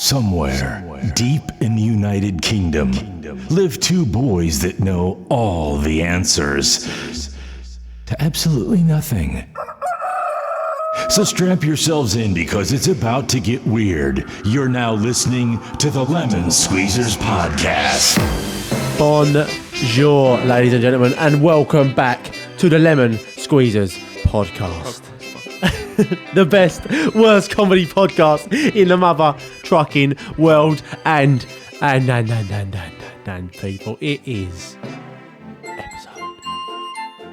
Somewhere deep in the United Kingdom live two boys that know all the answers to absolutely nothing. So strap yourselves in because it's about to get weird. You're now listening to the Lemon Squeezers Podcast. Bonjour, ladies and gentlemen, and welcome back to the Lemon Squeezers Podcast. The best, worst comedy podcast in the mother trucking world, and people, it is episode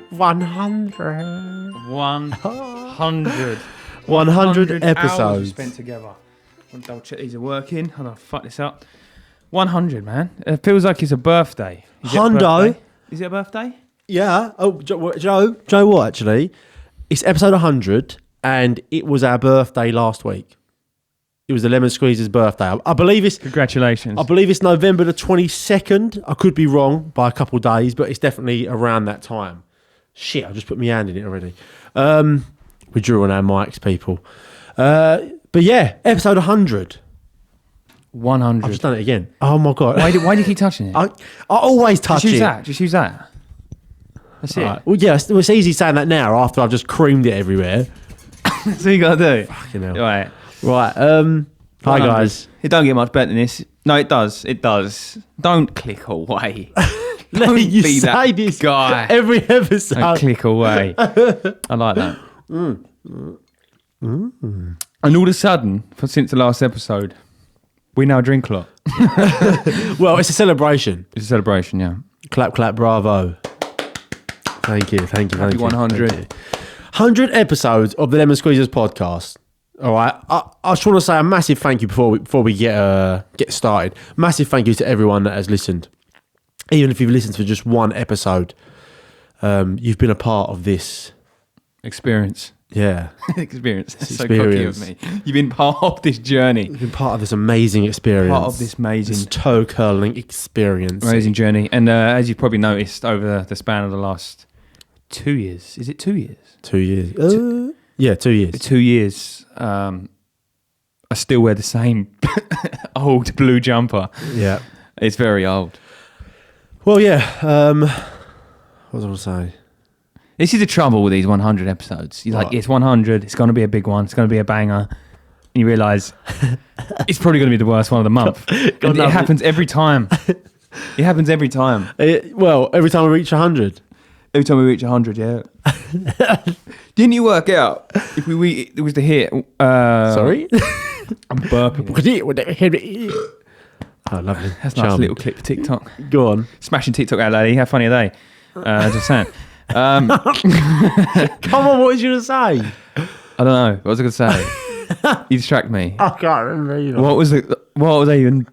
100. 100 episodes hours spent together. I'll double check these are working. Hold on, fuck this up. 100, man. It feels like it's a birthday. Hundo. Is it a birthday? Yeah. Oh, Joe, what actually? It's episode 100. And it was our birthday last week. It was the Lemon Squeezer's birthday. I believe it's... Congratulations. I believe it's November the 22nd. I could be wrong by a couple of days, but it's definitely around that time. Shit, I just put my hand in it already. We drew on our mics, people. But yeah, episode 100. 100. I've just done it again. Oh my God. Why do you keep touching it? I always touch it. Just use that. That's it. Right. Well, yeah, it's easy saying that now after I've just creamed it everywhere. That's what you got to do. Fucking hell. Right. Hi guys. It don't get much better than this. No, it does. It does. Don't click away. Don't You be say that this guy. every episode. Don't click away. I like that. And all of a sudden, since the last episode, we now drink a lot. Well, it's a celebration. It's a celebration, yeah. Clap, clap, bravo. Thank you. Happy 100. 100 episodes of the Lemon Squeezers podcast. All right. I just want to say a massive thank you before we get started. Massive thank you to everyone that has listened. Even if you've listened to just one episode, you've been a part of this Experience. Yeah. Experience. That's so cocky of me. You've been part of this journey. You've been part of this amazing experience. Part of this amazing... toe curling experience. Amazing journey. And as you've probably noticed over the span of the last 2 years. Is it 2 years? 2 years. Yeah, 2 years. 2 years. I still wear the same old blue jumper. Yeah. It's very old. Well, yeah. What was I going to say? This is the trouble with these 100 episodes. You're like, it's 100. It's going to be a big one. It's going to be a banger. And you realise it's probably going to be the worst one of the month. It happens every time. It happens every time. Well, every time we reach 100. Every time we reach 100, yeah. Didn't you work out if it was the hit? Sorry? I'm burping. Oh, lovely. That's a nice little clip for TikTok. Go on. Smashing TikTok out, lady. How funny are they? Just saying. Come on, what was you going to say? I don't know. What was I going to say? You distract me. I can't remember either. What was I even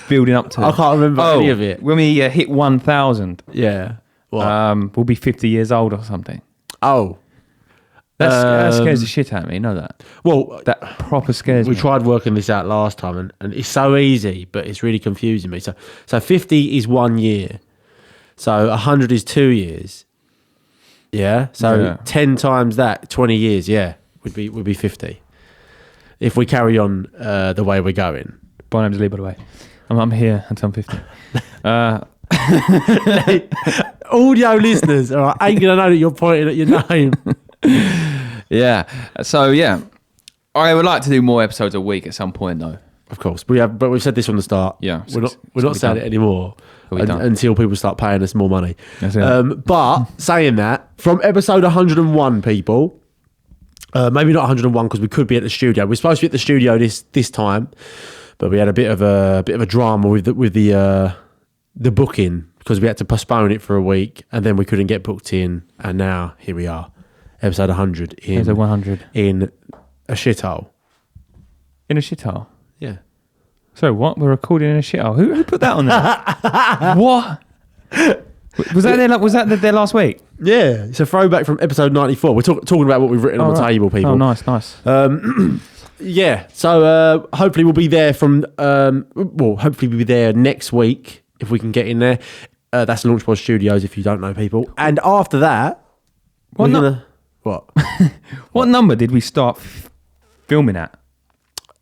building up to? I can't remember any of it. When we hit 1,000. Yeah. What? We'll be 50 years old or something. Oh. That scares the shit out of me, you know that? Well, that proper scares me. We tried working this out last time and it's so easy, but it's really confusing me. So 50 is 1 year. So 100 is 2 years. Yeah. So 10 times that, 20 years, yeah, would be 50. If we carry on the way we're going. My name's Lee, by the way. I'm here until I'm 50. Audio listeners, all right, ain't gonna know that you're pointing at your name. Yeah. So yeah, I would like to do more episodes a week at some point, though. Of course, but we've said this from the start. Yeah, we're not saying it anymore until people start paying us more money. But saying that, from episode 101, people, maybe not 101 because we could be at the studio. We're supposed to be at the studio this time, but we had a bit of a drama with the booking because we had to postpone it for a week and then we couldn't get booked in, and now here we are, episode 100 episode 100 in a shithole. In a shithole. Yeah. So what? We're recording in a shithole. Who put that on there? What? Was that there last week? Yeah, it's a throwback from episode 94. We're talking about what we've written on the table, people. Oh, nice. Yeah, so hopefully we'll be there hopefully we'll be there next week if we can get in there. That's Launchpod Studios if you don't know, people. And after that, What? What number did we start filming at?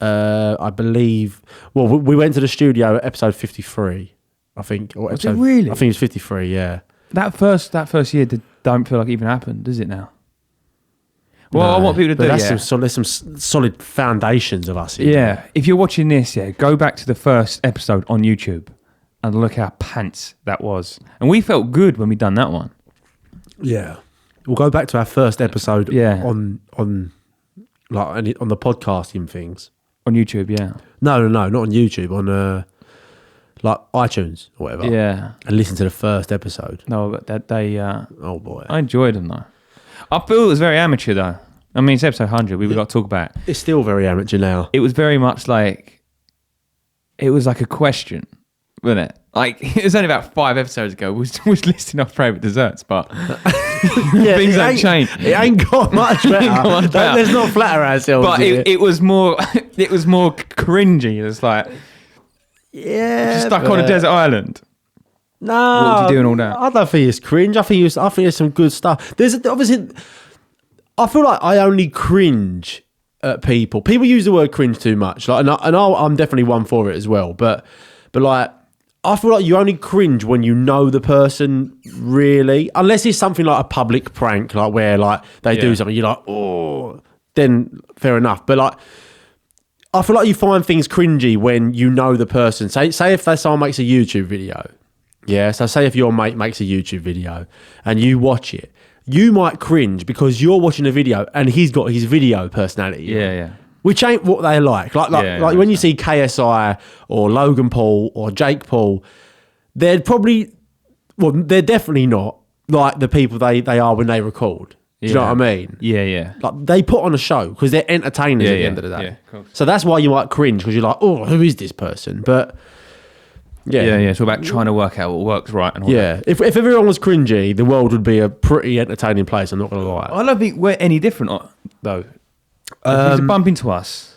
I believe. Well, we went to the studio at episode 53, I think. Or Was it really? I think it was 53. Yeah. That first year don't feel like it even happened, does it now? Well, No, I want people to do. there's Yeah. some solid foundations of us. Here. Yeah, if you're watching this, go back to the first episode on YouTube and look how pants that was. And we felt good when we done that one. Yeah. We'll go back to our first episode. Yeah. On the podcasting things. On YouTube, yeah. No, not on YouTube. On like iTunes or whatever. Yeah. And listen to the first episode. No, but that they. Oh boy. I enjoyed them though. I feel it was very amateur though. I mean, it's episode 100. We've got to talk about. It's still very amateur now. It was very much like. It was like a question, wasn't it? Like it was only about 5 episodes ago. We was listing off favourite desserts, but things don't change. It ain't got much better. Let's not flatter ourselves. But it was more. It was more cringy. It's like stuck on a desert island. No, what was you doing all that? I don't think it's cringe. I think there's some good stuff. There's obviously. I feel like I only cringe at people. People use the word cringe too much. Like, I'm definitely one for it as well. But like, I feel like you only cringe when you know the person really, unless it's something like a public prank, like where like they do something, you're like, oh, then fair enough. But like, I feel like you find things cringy when you know the person. Say if someone makes a YouTube video. Yeah, so say if your mate makes a YouTube video and you watch it, you might cringe because you're watching a video and he's got his video personality. Yeah. Which ain't what they like. Like when you see KSI or Logan Paul or Jake Paul, they're definitely not like the people they are when they record. Do you know what I mean? Yeah. Like they put on a show because they're entertainers at the end of the day. Yeah, of course. So that's why you might cringe because you're like, oh, who is this person? But yeah. It's all about trying to work out what works right and all that. If everyone was cringy, the world would be a pretty entertaining place. I'm not going to lie. I don't think we're any different though. If you bump into us.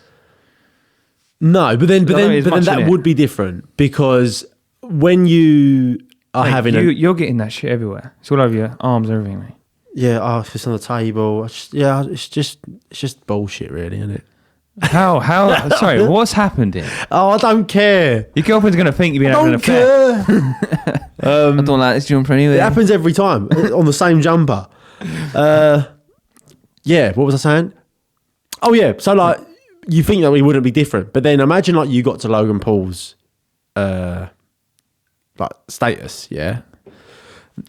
No, but then that would be different because when you are you're getting that shit everywhere. It's all over your arms and everything, mate. Yeah, if it's on the table, it's just bullshit, really, isn't it? How? Sorry, what's happened here? Oh, I don't care. Your girlfriend's gonna think you've been having an affair. I don't like this jumper anyway. It happens every time on the same jumper. Yeah, what was I saying? Oh yeah, so like you think that we wouldn't be different, but then imagine like you got to Logan Paul's like status, yeah,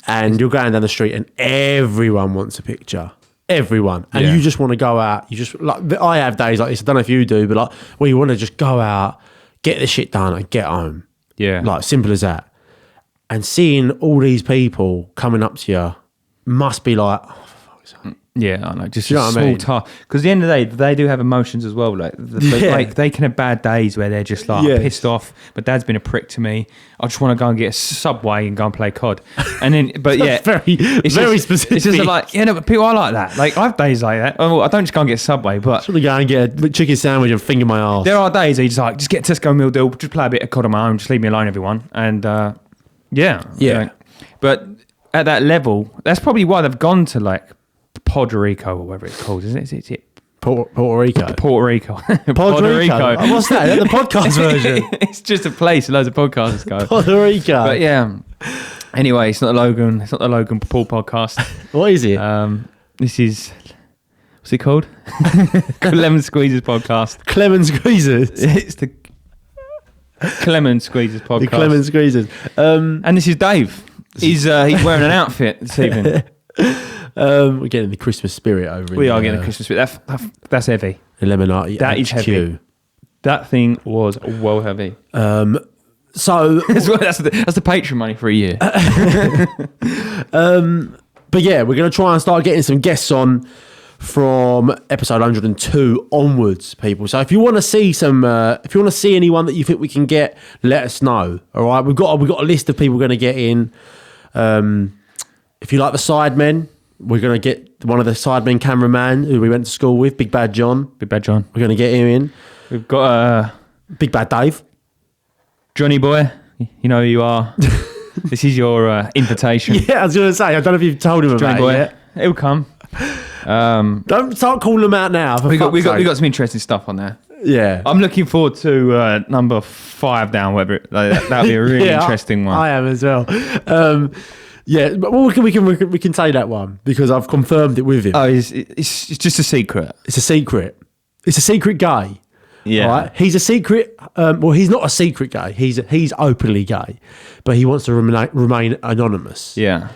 and you're going down the street and everyone wants a picture. Everyone. And you just want to go out. You just like I have days like this. I don't know if you do, but like where you want to just go out, get the shit done and get home. Yeah. Like simple as that. And seeing all these people coming up to you must be like, oh, for fuck's sake. Yeah, I know. Just a small task. Because at the end of the day, they do have emotions as well. Like they can have bad days where they're just like pissed off. But Dad's been a prick to me. I just want to go and get a Subway and go and play COD. And then, but yeah, it's very specific. It's just like but people are like that. Like I have days like that. Oh, I don't just go and get a Subway, but I just want to go and get a chicken sandwich and finger my arse. There are days where you just get Tesco meal deal, just play a bit of COD on my own, just leave me alone, everyone. And yeah. But at that level, that's probably why they've gone to like Puerto Rico or whatever it's called, isn't it? Is it Puerto Rico? Puerto Rico. Puerto Rico. Oh, what's that? The podcast version? It's just a place loads of podcasters go. Puerto Rico. But yeah. Anyway, it's not the Logan Paul podcast. What is it? This is, what's it called? Lemon Squeezes podcast. Clemon Squeezes. It's the Clemon Squeezes podcast. The Clemon Squeezes. And this is Dave. He's wearing an outfit this evening. We're getting the Christmas spirit over here. We are getting the Christmas spirit. That's heavy. Illuminati. That is heavy. That thing was well heavy. So that's the Patreon money for a year. But yeah, we're going to try and start getting some guests on from episode 102 onwards, people. So if you want to see if you want to see anyone that you think we can get, let us know. All right, we've got a list of people we're going to get in. If you like the Sidemen, we're going to get one of the Sidemen cameraman who we went to school with, Big Bad John. Big Bad John. We're going to get him in. We've got Big Bad Dave. Johnny boy, you know who you are. This is your invitation. Yeah, I was going to say, I don't know if you've told him about it yet. He'll come. Don't start calling them out now. We got some interesting stuff on there. Yeah, I'm looking forward to number 5 down. Whether that'll be a really interesting one. I am as well. Yeah, but we can say that one because I've confirmed it with him. Oh, it's just a secret. It's a secret. It's a secret gay. Yeah, right? He's a secret. Well, he's not a secret gay. He's openly gay, but he wants to remain anonymous. Yeah.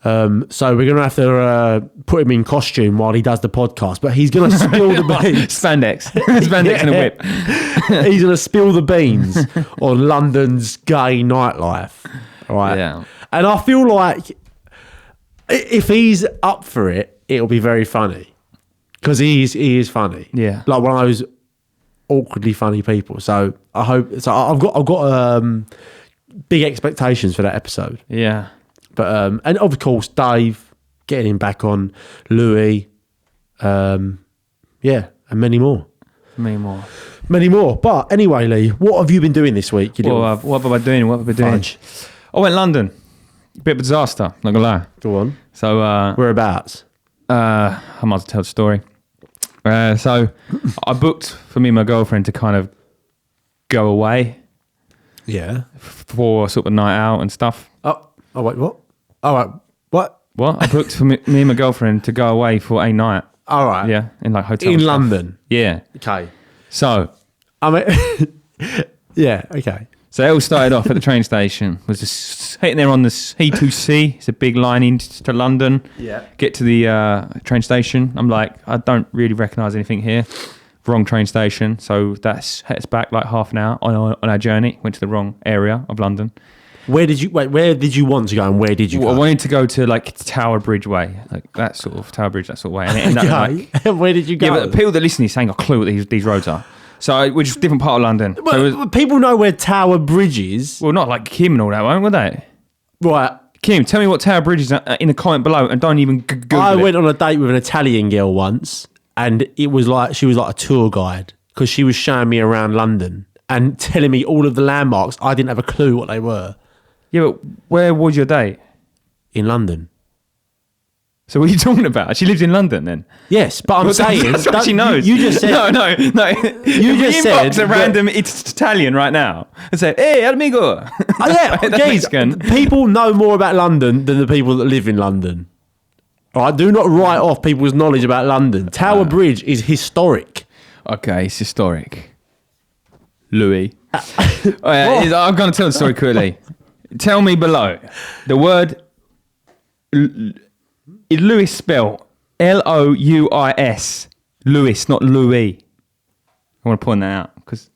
So we're gonna have to put him in costume while he does the podcast, but he's gonna spill the beans. Spandex and a whip. He's gonna spill the beans on London's gay nightlife. Right. Yeah. And I feel like if he's up for it, it'll be very funny because he is funny. Yeah. Like one of those awkwardly funny people. So I hope. So I've got big expectations for that episode. Yeah. But and of course Dave getting him back on, Louis, and many more. But anyway, Lee, what have you been doing this week? What have I been doing? I went London. Bit of a disaster, not gonna lie. Go on. So whereabouts? I might as well tell the story. So I booked for me and my girlfriend to kind of go away. Yeah. For sort of a night out and stuff. Oh wait, what? All right, what? What? I booked for me and my girlfriend to go away for a night. All right. Yeah, in like hotel. In stuff. London. Yeah. Okay. So. I mean, yeah. Okay. So it all started off at the train station. Was just hitting there on the C2C. It's a big line into London. Yeah. Get to the train station. I'm like, I don't really recognise anything here. Wrong train station. So that's heads back like half an hour on our journey. Went to the wrong area of London. Where did you want to go and where did you go? I wanted to go to like Tower Bridge way, like that sort of Tower Bridge, that sort of way. And it ended up like, where did you go? Yeah, but the people that listen to this ain't got a clue what these roads are. So we're just a different part of London. Well, people know where Tower Bridge is. Well, not like Kim and all that, won't would they? Right. Kim, tell me what Tower Bridge is in the comment below and don't even Google I went on a date with an Italian girl once and it was like, she was like a tour guide because she was showing me around London and telling me all of the landmarks. I didn't have a clue what they were. Yeah, but where was your date? In London. So what are you talking about? She lives in London then? Yes, but I'm saying... That's what she knows. You just said... No. You just said... Inbox a random Italian right now and say, hey, amigo. Oh, yeah, geez, people know more about London than the people that live in London. All right, do not write off people's knowledge about London. Tower Bridge is historic. Okay, it's historic. Louis. I'm going to tell the story quickly. Tell me below. The word... Is Louis spelled Louis? Louis, not Louis. I want to point that out because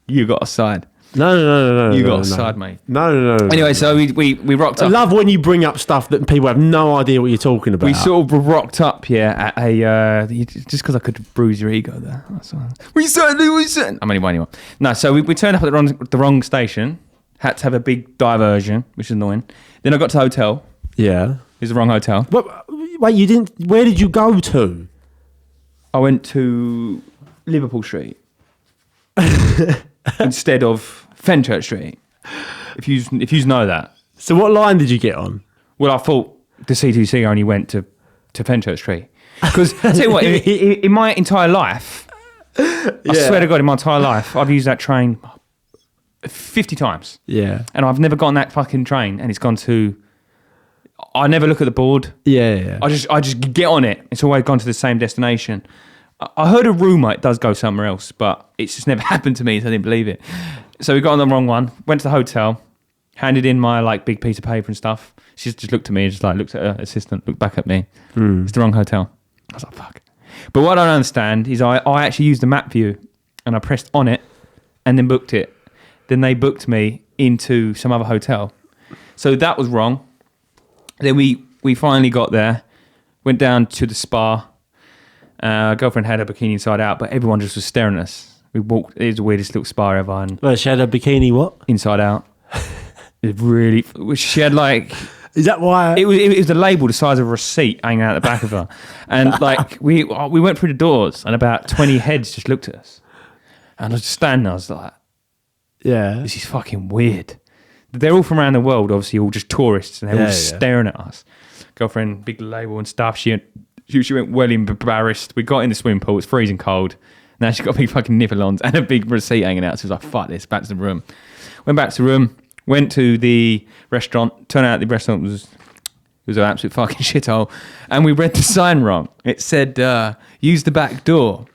you got a side. No. You got a side, mate. No. Anyway, so we rocked up. I love when you bring up stuff that people have no idea what you're talking about. We sort of rocked up, at a just because I could bruise your ego there. We said. I mean, anyway. No, so we turned up at the wrong station. Had to have a big diversion, which is annoying. Then I got to the hotel. Yeah. It was the wrong hotel. But wait, you didn't. Where did you go to? I went to Liverpool Street instead of Fenchurch Street. If you know that. So what line did you get on? Well, I thought the C2C only went to Fenchurch Street because I tell you what, in my entire life, I swear to God, in my entire life, I've used that train 50 times. Yeah, and I've never gotten that fucking train, and it's gone to. I never look at the board. Yeah. I just get on it. It's always gone to the same destination. I heard a rumour it does go somewhere else, but it's just never happened to me, so I didn't believe it. So we got on the wrong one, went to the hotel, handed in my like big piece of paper and stuff. She just looked at me, just like looked at her assistant, looked back at me. It's the wrong hotel. I was like, fuck. But what I don't understand is I actually used the map view and I pressed on it and then booked it. Then they booked me into some other hotel. So that was wrong. Then we finally got there, went down to the spa. Girlfriend had her bikini inside out, but everyone just was staring at us. We walked, it was the weirdest little spa ever. And well, she had her bikini what? Inside out. It really, she had like... Is that why? It was a label the size of a receipt hanging out the back of her. And like, we went through the doors and about 20 heads just looked at us. And I was just standing there, I was like, yeah, this is fucking weird. They're all from around the world, obviously, all just tourists, and they're all just staring at us. Girlfriend, big label and stuff. She she went well embarrassed. We got in the swimming pool. It's freezing cold. Now she's got big fucking nipple-ons and a big receipt hanging out. So she was like, fuck this, back to the room. Went back to the room, went to the restaurant. Turned out the restaurant was an absolute fucking shithole. And we read the sign wrong. It said, use the back door.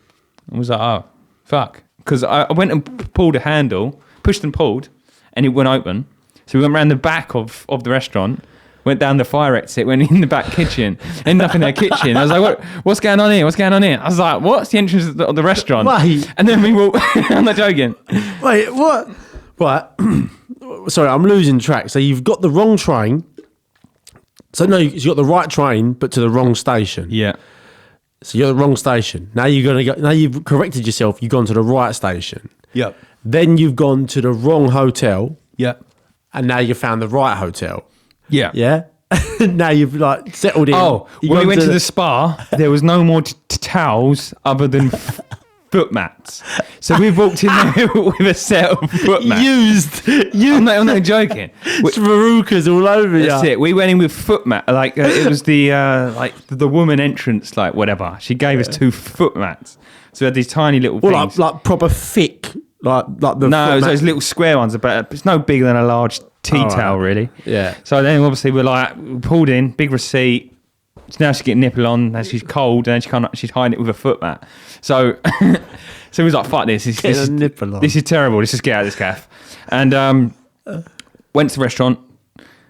I was like, oh, fuck. Because I went and pulled a handle, pushed and pulled, and it wouldn't open. So we went around the back of the restaurant, went down the fire exit, went in the back kitchen, ended up in their kitchen. I was like, what's going on here? What's going on here? I was like, what's the entrance of the restaurant? Wait. And then we walked, I'm not joking. Wait, what? Right. Sorry, I'm losing track. So you've got the wrong train. So no, you've got the right train, but to the wrong station. Yeah. So you're at the wrong station. Now you're gonna go. Now you've corrected yourself. You've gone to the right station. Yep. Then you've gone to the wrong hotel. Yep. And now you found the right hotel. Yeah. Yeah. Now you've like settled in. Oh, when we went to the spa, there was no more towels other than foot mats. So we walked in there with a set of foot mats. Used. I'm not joking. It's verrucas all over you. That's it. We went in with foot mat. Like it was the woman entrance, like whatever. She gave us 2 foot mats. So we had these tiny little things. Like proper thick. Like the no, it was those little square ones. But it's no bigger than a large tea towel, really. Yeah. So then obviously we pulled in, big receipt. So now she's getting nipple on, now she's cold, and then she's hiding it with a foot mat. So we was like, fuck this. This is terrible. Let's just get out of this cafe. And went to the restaurant.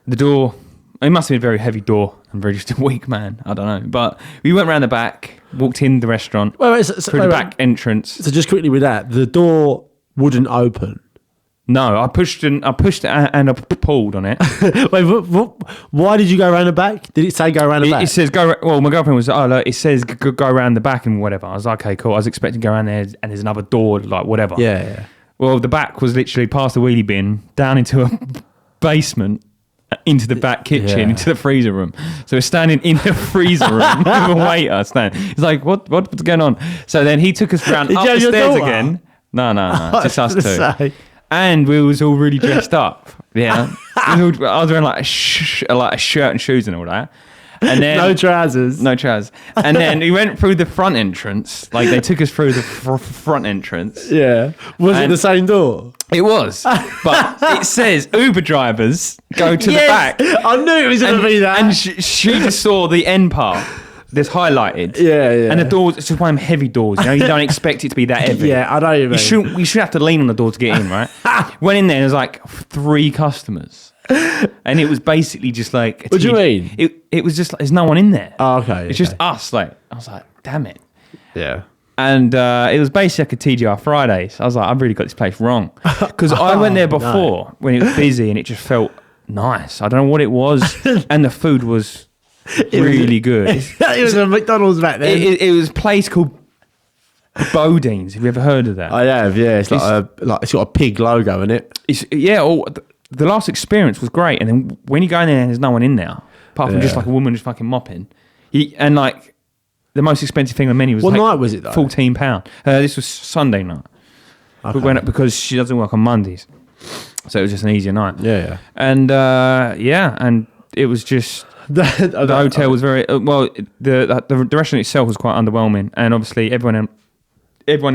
The door, it must have been a very heavy door. I'm very just a weak man. I don't know. But we went around the back, walked in the restaurant, through the back entrance. So just quickly with that, the door wouldn't open. No, I pushed and I pulled on it. Wait, why did you go around the back? Did it say go around the back? It says go. Well, my girlfriend was, it says go around the back and whatever. I was like, okay, cool. I was expecting to go around there and there's another door, like whatever. Yeah. Well, the back was literally past the wheelie bin, down into a basement, into the back kitchen, into the freezer room. So we're standing in the freezer room with a waiter standing. He's like, what's going on? So then he took us round up the stairs again. No, just us 2. And we was all really dressed up. Yeah. I was wearing like a shirt and shoes and all that. And then no trousers. And then we went through the front entrance. Like they took us through the front entrance. Yeah. Was it the same door? It was. But it says Uber drivers go to the back. I knew it was going to be that. And she just saw the end part. That's highlighted. Yeah. And the doors, it's just one of them heavy doors. You don't expect it to be that heavy. Yeah, I know you mean. You should have to lean on the door to get in, right? Went in there, and there's like 3 customers. And it was basically just like... What do you mean? It was just like, there's no one in there. Oh, okay. It's just us. Like, I was like, damn it. Yeah. And it was basically like a TGI Fridays. I was like, I've really got this place wrong. Because I went there before when it was busy and it just felt nice. I don't know what it was. And the food was... really good. It was a McDonald's back then. It was a place called Bodine's. Have you ever heard of that? I have, yeah. It's it's got a pig logo in it. The last experience was great, and then when you go in there and there's no one in there, apart from just like a woman just fucking mopping, and like the most expensive thing on the menu was what night was it though? £14. This was Sunday night. Okay. We went up because she doesn't work on Mondays, so it was just an easier night. Yeah. And and it was just. The hotel was very the restaurant itself was quite underwhelming, and obviously everyone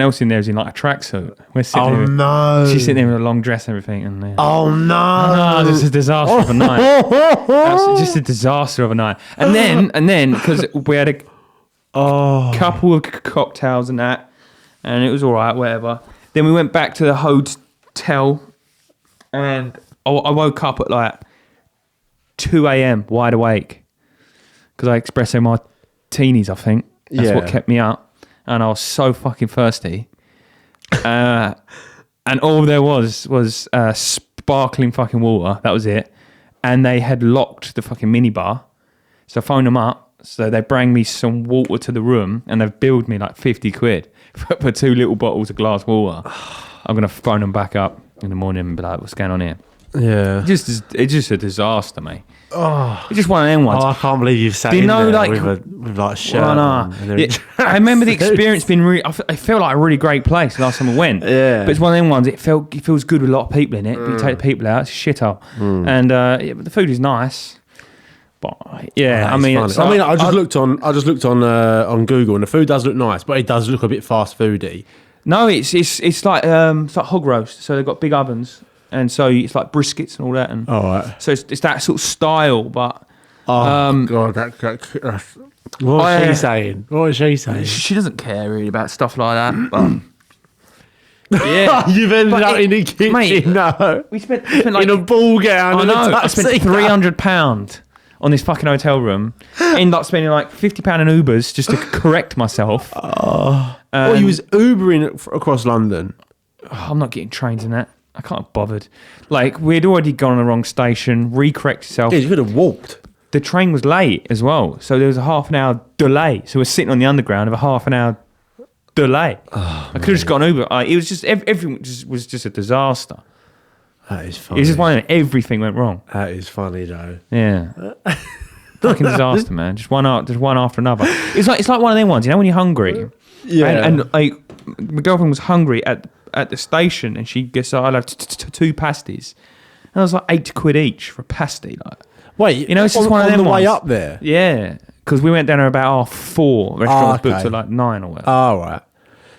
else in there is in like a tracksuit. We're sitting there. No! She's sitting there with a long dress and everything, and oh no! This is a disaster of a night. Just a disaster of a night. And then because we had a couple of cocktails and that, and it was all right, whatever. Then we went back to the hotel, and I woke up at like 2 a.m. wide awake because I espresso martinis, I think. That's what kept me up. And I was so fucking thirsty. And all there was sparkling fucking water. That was it. And they had locked the fucking minibar. So I phoned them up. So they bring me some water to the room and they've billed me like 50 quid for 2 little bottles of glass water. I'm going to phone them back up in the morning and be like, what's going on here? Yeah. It's just a disaster, mate. It's just one of them ones. I can't believe you've sat in there with like a shirt on. I remember the experience being really... It felt like a really great place last time I went. Yeah. But it's one of them ones, it feels good with a lot of people in it, but you take the people out, it's a shithole. And but the food is nice. But yeah, I just looked on Google, and the food does look nice, but it does look a bit fast foody. No, it's like hog roast. So they've got big ovens, and so it's like briskets and all that. And so it's that sort of style. But God, what is she saying? What is she saying? She doesn't care really about stuff like that. But yeah, you've ended up in the kitchen. Mate, no, we spent like in a ball gown. I know. I spent £300 on this fucking hotel room. Ended up spending like £50 in Ubers just to correct myself. You was Ubering across London. I'm not getting trains in that. I can't be bothered. Like, we'd already gone on the wrong station, re-correct yourself. Yeah, you could have walked. The train was late as well, so there was a half an hour delay. So we're sitting on the underground with a half an hour delay. I could have just got an Uber. It was just everything was just a disaster. That is funny. It was just one. Everything went wrong. That is funny though. Yeah. Fucking disaster, man. Just one after another. It's like one of them ones, you know, when you're hungry. Yeah. And like, my girlfriend was hungry at the station, and she gets, I'll have 2 pasties. And I was like £8 each for a pasty. Like, wait, you know, it's just one of them on the way ones. up there. Yeah, because we went down there about 4:30. Restaurant was booked at like 9 or whatever. Oh, right.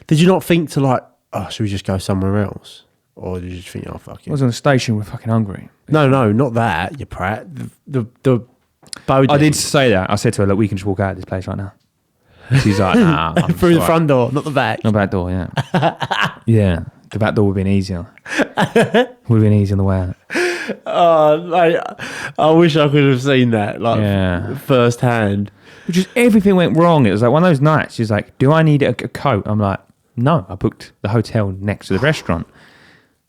Did you not think to like, should we just go somewhere else? Or did you just think, fuck it? I was on the station, we're fucking hungry. No, not that, you prat. The I did say that. I said to her, look, we can just walk out of this place right now. She's like, nah. Through the front door, not the back. Not the back door, yeah. Yeah, the back door would have been easier. Would have been easy on the way out. I wish I could have seen that, like, firsthand. But just everything went wrong. It was like one of those nights. She's like, do I need a coat? I'm like, no, I booked the hotel next to the restaurant.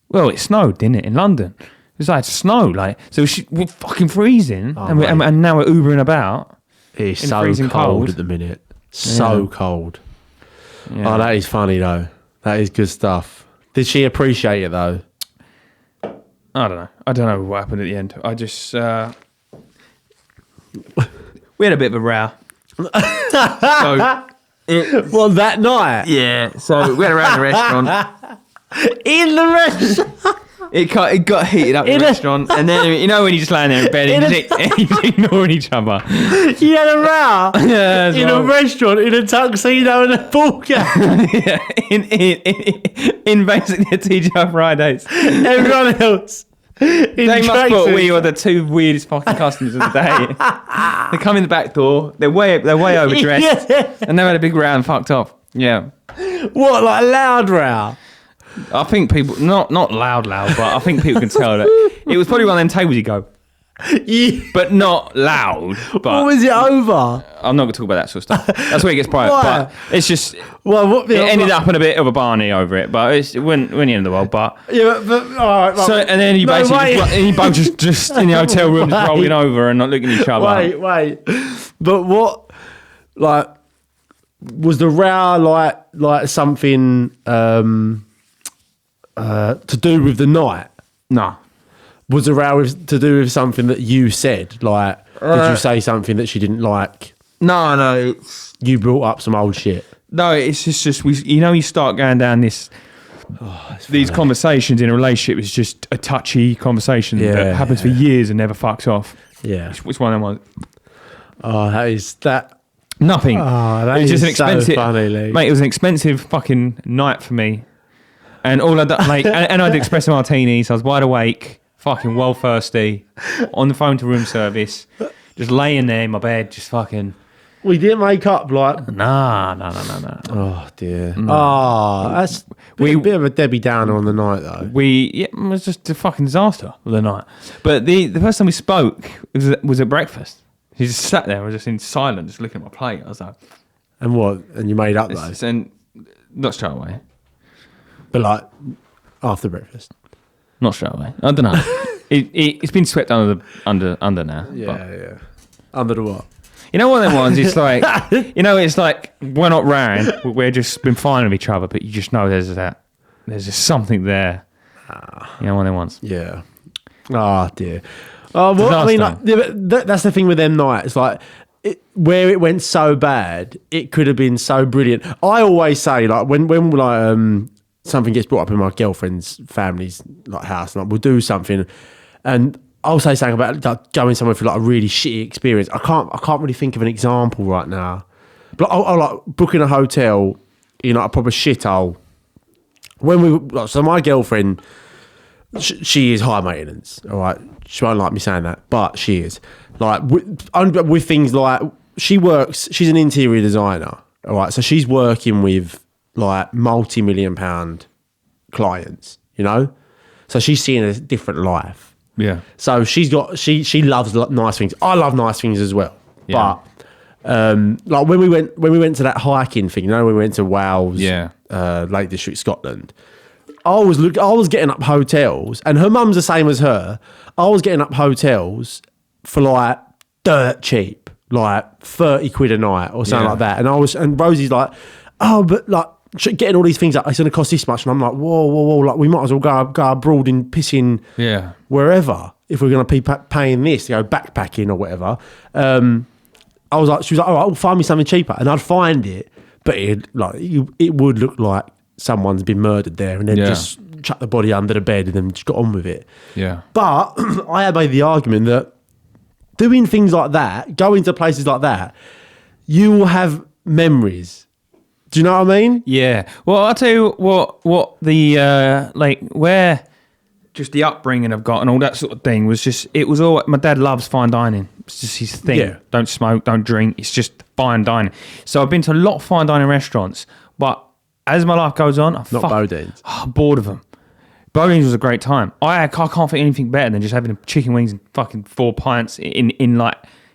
Well, it snowed, didn't it, in London? It was like snow, like, so we're fucking freezing, and now we're Ubering about. It's so cold at the minute. So cold. Yeah. Oh, that is funny though. That is good stuff. Did she appreciate it though? I don't know what happened at the end. I just we had a bit of a row. Well, that night? Yeah. So we had a row in the restaurant. In the restaurant? It got heated up in the restaurant, and then, you know, when you're just lying there in bed and you're just ignoring each other. You had a row in a restaurant in a tuxedo and a ball gown. Yeah, in basically a TGI Fridays. Everyone else. They must thought we were the 2 weirdest fucking customers of the day. They come in the back door, they're way overdressed, and they've had a big row and fucked off. Yeah. What, like a loud row? I think people, not loud, but I think people can tell that it was probably one of them tables you go, but not loud. But what was it over? I'm not going to talk about that sort of stuff. That's where it gets private. Why? But it's just, it ended up in a bit of a Barney over it, but it wasn't the end of the world. But yeah, but all right. So and then you you both just in the hotel room just rolling over and not looking at each other. Wait. But what, like, was the row like something? To do with the night? No. Was the row to do with something that you said? Like, did you say something that she didn't like? No. You brought up some old shit. No, it's just you start going down these conversations in a relationship. It's just a touchy conversation that happens for years and never fucks off. Yeah. It's one of them ones. Oh, that is that. Nothing. Oh, that is just an expensive, so funny, Lee. Mate, it was an expensive fucking night for me. And all I done, like, and I'd espresso martini, so I was wide awake, fucking well thirsty, on the phone to room service, just laying there in my bed, just fucking. We didn't make up, like. Nah. Oh dear. That's a bit of a Debbie Downer on the night, though. It was just a fucking disaster of the night. But the first time we spoke was at breakfast. He just sat there, I was just in silence, just looking at my plate. I was like, and what? And you made up though? And not straight away. But like after breakfast, not straight away. I don't know. It's been swept under now. Yeah. Under the what? You know, one of them ones. It's like it's like we're not round. We're just been fine with each other, but you just know there's just something there. You know, one of them ones. Yeah. Oh dear. Oh well, I mean, like, that's the thing with them nights. Like, where it went so bad, it could have been so brilliant. I always say, like, when like something gets brought up in my girlfriend's family's like house, and like, we'll do something, and I'll say something about like, going somewhere for like a really shitty experience. I can't really think of an example right now. But I'll like booking a hotel in like a proper shithole. So my girlfriend, she is high maintenance. All right, she won't like me saying that, but she is. Like with things like she's an interior designer. All right, so she's working with like multi-million-pound clients. You know, so she's seeing a different life. Yeah. So she loves nice things. I love nice things as well. Yeah. But like when we went to that hiking thing, you know, we went to Wales, Yeah. Lake District, Scotland. I was getting up hotels, and her mum's the same as her. I was getting up hotels for like dirt cheap, like 30 quid a night or something like that. And Rosie's like, oh, but like getting all these things up, it's going to cost this much. And I'm like, whoa, like we might as well go abroad and piss in wherever if we're going to be paying this, to go backpacking or whatever. She was like, all right, well, find me something cheaper. And I'd find it, but it would look like someone's been murdered there and then just chuck the body under the bed and then just got on with it. Yeah. But I had made the argument that doing things like that, going to places like that, you will have memories. Do you know what I mean? Yeah. Well, I'll tell you what the where just the upbringing I've got and all that sort of thing was just, it was all, my dad loves fine dining. It's just his thing. Yeah. Don't smoke, don't drink. It's just fine dining. So I've been to a lot of fine dining restaurants, but as my life goes on, I'm bored of them. Bowden's was a great time. I can't think anything better than just having chicken wings and fucking 4 pints in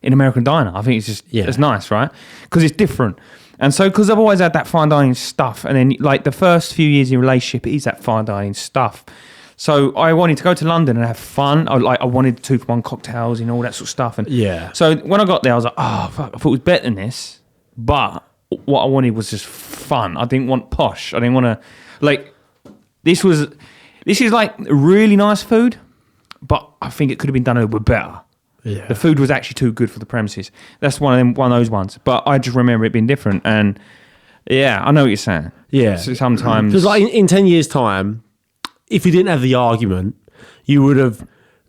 American diner. I think it's just, it's nice, right? Because it's different. And so, because I've always had that fine dining stuff, and then like the first few years in a relationship, it is that fine dining stuff. So I wanted to go to London and have fun. I wanted 2-for-1 cocktails and all that sort of stuff. And so when I got there, I was like, oh, fuck, I thought it was better than this. But what I wanted was just fun. I didn't want posh. I didn't want to, like, this is like really nice food, but I think it could have been done a little bit better. Yeah. The food was actually too good for the premises. That's one of those ones. But I just remember it being different. And yeah, I know what you're saying. Yeah. So sometimes, because like in 10 years' time, if you didn't have the argument,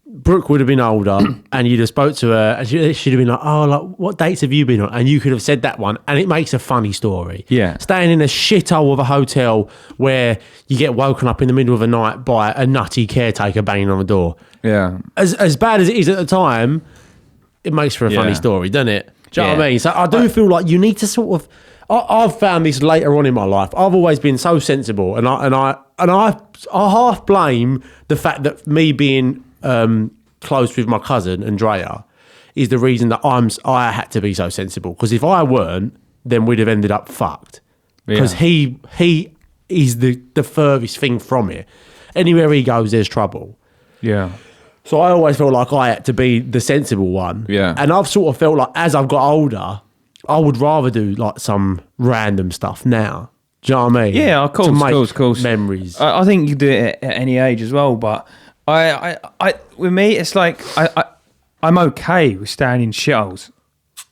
Brooke would have been older and you'd have spoke to her and she'd have been like, oh, like, what dates have you been on? And you could have said that one and it makes a funny story. Yeah. Staying in a shithole of a hotel where you get woken up in the middle of the night by a nutty caretaker banging on the door. Yeah. As bad as it is at the time, it makes for a funny story, doesn't it? Do you know what I mean? So I do feel like you need to sort of, I've found this later on in my life. I've always been so sensible and I half blame the fact that me being close with my cousin Andrea is the reason that I had to be so sensible, because if I weren't, then we'd have ended up fucked, because he is the furthest thing from it. Anywhere he goes, there's trouble. So I always felt like I had to be the sensible one. And I've sort of felt like as I've got older, I would rather do like some random stuff now. Do you know what I mean? Yeah, of course. Memories. I think you can do it at any age as well, but I with me, it's like I'm okay with staying in shitholes.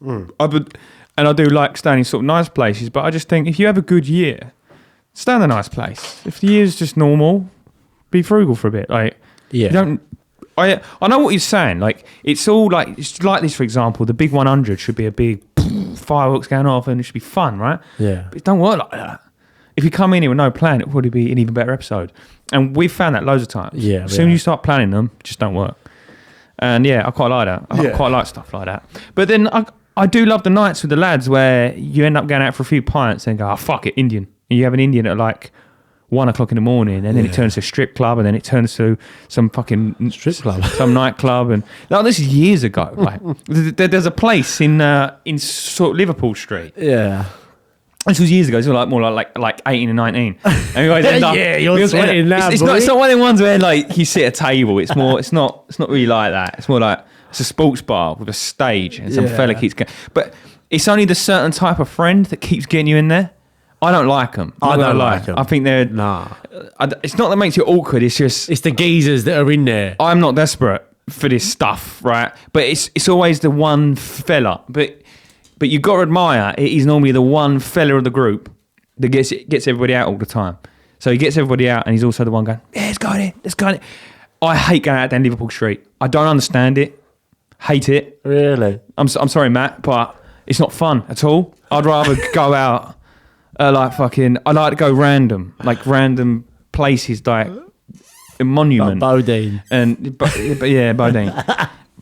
And I do like staying in sort of nice places, but I just think if you have a good year, stay in a nice place. If the year's just normal, be frugal for a bit. Like, you don't. I know what you're saying. Like, it's like this, for example, the big 100 should be a big fireworks going off and it should be fun, right? Yeah. But it don't work like that. If you come in here with no plan, it'll probably be an even better episode. And we've found that loads of times. Yeah. As soon as you start planning them, it just don't work. And yeah, I quite like that. I quite like stuff like that. But then I do love the nights with the lads where you end up going out for a few pints and go, oh, fuck it, Indian. And you have an Indian at like 1 o'clock in the morning, and then it turns to a strip club, and then it turns to some fucking strip club, some nightclub. And this is years ago. Like, there's a place in sort of Liverpool Street. Yeah. This was years ago. This was more like 18 and 19. And you guys end up, you're sweating now. It's not one of the ones where like you sit at a table. It's more. It's not really like that. It's more like it's a sports bar with a stage and some fella keeps going. But it's only the certain type of friend that keeps getting you in there. I don't like them. I don't like them. I think they're it's not that makes you awkward. It's just it's the geezers that are in there. I'm not desperate for this stuff, right? But it's always the one fella. But you got to admire it is normally the one fella of the group that gets everybody out all the time. So he gets everybody out, and he's also the one going, yeah, let's go in. I hate going out down Liverpool Street. I don't understand it. Hate it. Really? I'm sorry, Matt, but it's not fun at all. I'd rather go out I like to go random places like a monument. Like Bodine. But yeah, Bodine.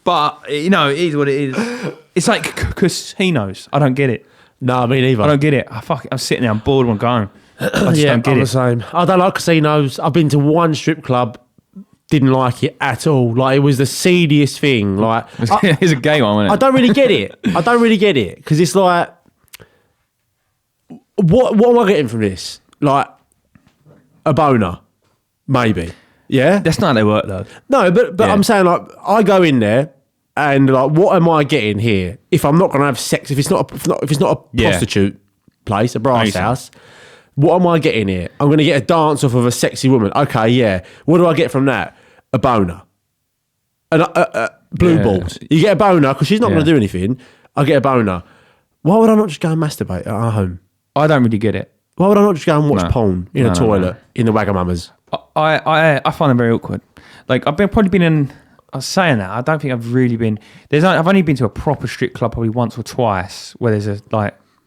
But, it is what it is. It's like casinos. I don't get it. No, me neither. I don't get it. I'm sitting there, I'm bored when I'm going. I just don't get I'm it. the same. I don't like casinos. I've been to one strip club, didn't like it at all. Like, it was the seediest thing. Like, it's a gay one, wasn't it? I don't really get it. Because it's like, what am I getting from this? Like, a boner, maybe. Yeah? That's not how they work, though. No, but yeah. I'm saying, like, I go in there and, like, what am I getting here? If I'm not going to have sex, if it's not a prostitute place, a brass house, what am I getting here? I'm going to get a dance off of a sexy woman. Okay, yeah. What do I get from that? A boner. Blue balls. You get a boner because she's not going to do anything. I get a boner. Why would I not just go and masturbate at our home? I don't really get it. Why would I not just go and watch porn in a toilet in the Wagamama's? I find them very awkward. Like, I was saying that, I don't think I've really been... I've only been to a proper strip club probably once or twice where there's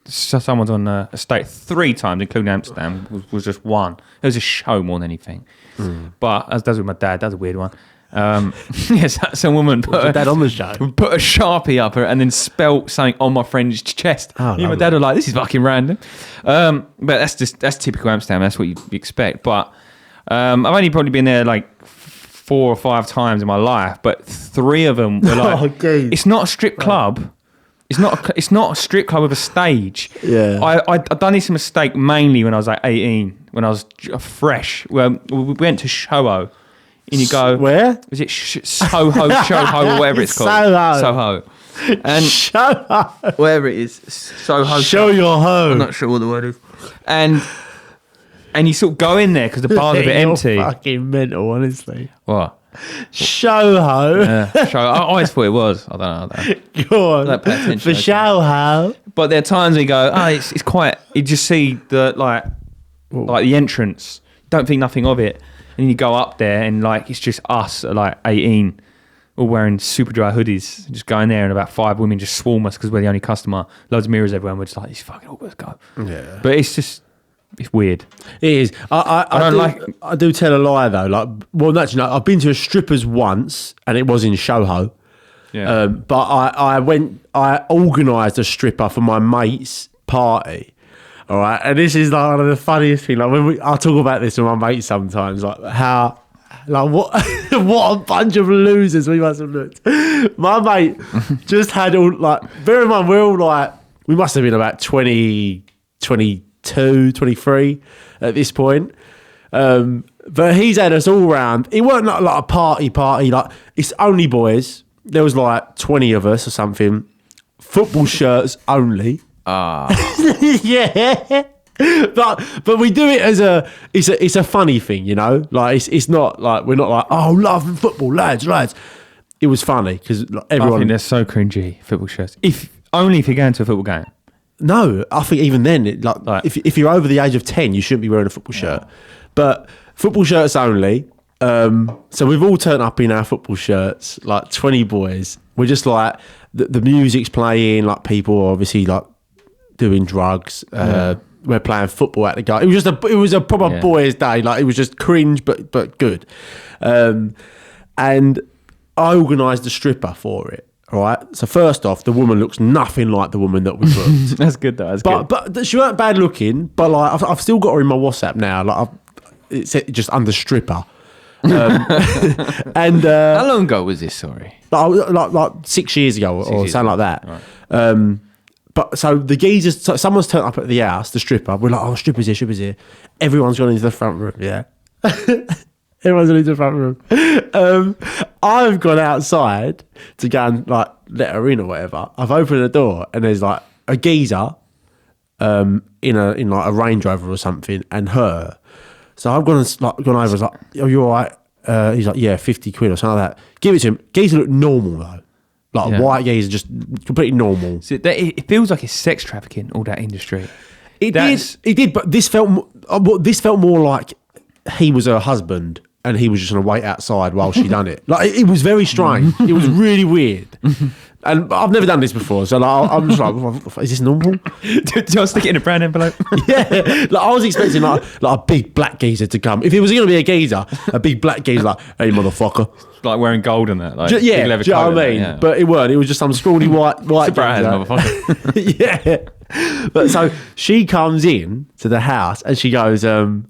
someone's on a estate 3 times, including Amsterdam, was just one. It was a show more than anything. But as does with my dad, that's a weird one. Yes, that's a woman put dad on the show. Put a Sharpie up her and then spelt something on my friend's chest. Oh, my dad was like, "This is fucking random." But that's typical Amsterdam. That's what you expect. But I've only probably been there like 4 or 5 times in my life, but 3 of them were like, it's not a strip club. It's not a strip club with a stage. Yeah. I done this mistake mainly when I was like 18, when I was fresh. Well, we went to Soho. And you go... Where? Is it Soho, or whatever it's called? Soho. And Soho. Whatever it is. Soho. Show your home. I'm not sure what the word is. And you sort of go in there because the bar's a bit empty. You're fucking mental, honestly. What? Soho. Yeah, Soho. I always thought it was. I don't know. Go on. Like, pay attention. For Soho. But there are times where you go, it's quite... You just see the, like the entrance. Don't think nothing of it. And you go up there and like it's just us at like 18 all wearing super dry hoodies, just going there and about 5 women just swarm us because we're the only customer. Loads of mirrors everywhere and we're just like, these fucking all let's go. Yeah. But it's weird. It is. I do tell a lie though. Like, well, actually, no, I've been to a strippers once and it was in Soho. Yeah. But I organised a stripper for my mate's party. All right, and this is like one of the funniest things. Like I talk about this with my mates sometimes, like how, like what a bunch of losers we must have looked. My mate just had all like. Bear in mind, we're all like, we must have been about 20, 22, 23 at this point. But he's had us all round. It weren't like a party. Like it's only boys. There was like 20 of us or something. Football shirts only. Yeah, but we do it as it's a funny thing, you know. Like it's not like we're not like, oh, love football, lads. It was funny because like, everyone. I think they're so cringy, football shirts. If you're going to a football game. No, I think even then, if you're over the age of 10, you shouldn't be wearing a football shirt. But football shirts only. So we've all turned up in our football shirts, like 20 boys. We're just like the music's playing, like people are obviously like doing drugs. We're playing football at the game. It was a proper boys' day. Like it was just cringe, but good. And I organised a stripper for it. All right. So first off, the woman looks nothing like the woman that we booked. That's good though. But she weren't bad looking. But like I've still got her in my WhatsApp now. Like it's just under stripper. And how long ago was this? Sorry, like 6 years ago or something like that. Right. But so the geezers, someone's turned up at the house, the stripper. We're like, oh, strippers here. Everyone's gone into the front room. Yeah. Everyone's gone into the front room. I've gone outside to go and like let her in or whatever. I've opened the door and there's like a geezer in like a Range Rover or something and her. So I've gone over and was like, oh, you all right? He's like, yeah, 50 quid or something like that. Give it to him. Geezer look normal though. Like white geezer, just completely normal. So it feels like it's sex trafficking, all that industry. It did, but this felt more like he was her husband and he was just going to wait outside while she done it. Like, it was very strange. It was really weird. And I've never done this before, so like, I'm just like, is this normal? Do I stick it in a brown envelope? Yeah, like I was expecting like a big black geezer to come. If it was going to be a geezer, a big black geezer, like, hey motherfucker, Like wearing gold in that, like yeah, big leather do you know what I mean? Yeah. But it weren't. It was just some scrawny white Surprise, geezer. motherfucker. Yeah. But so she comes in to the house and she goes, oh,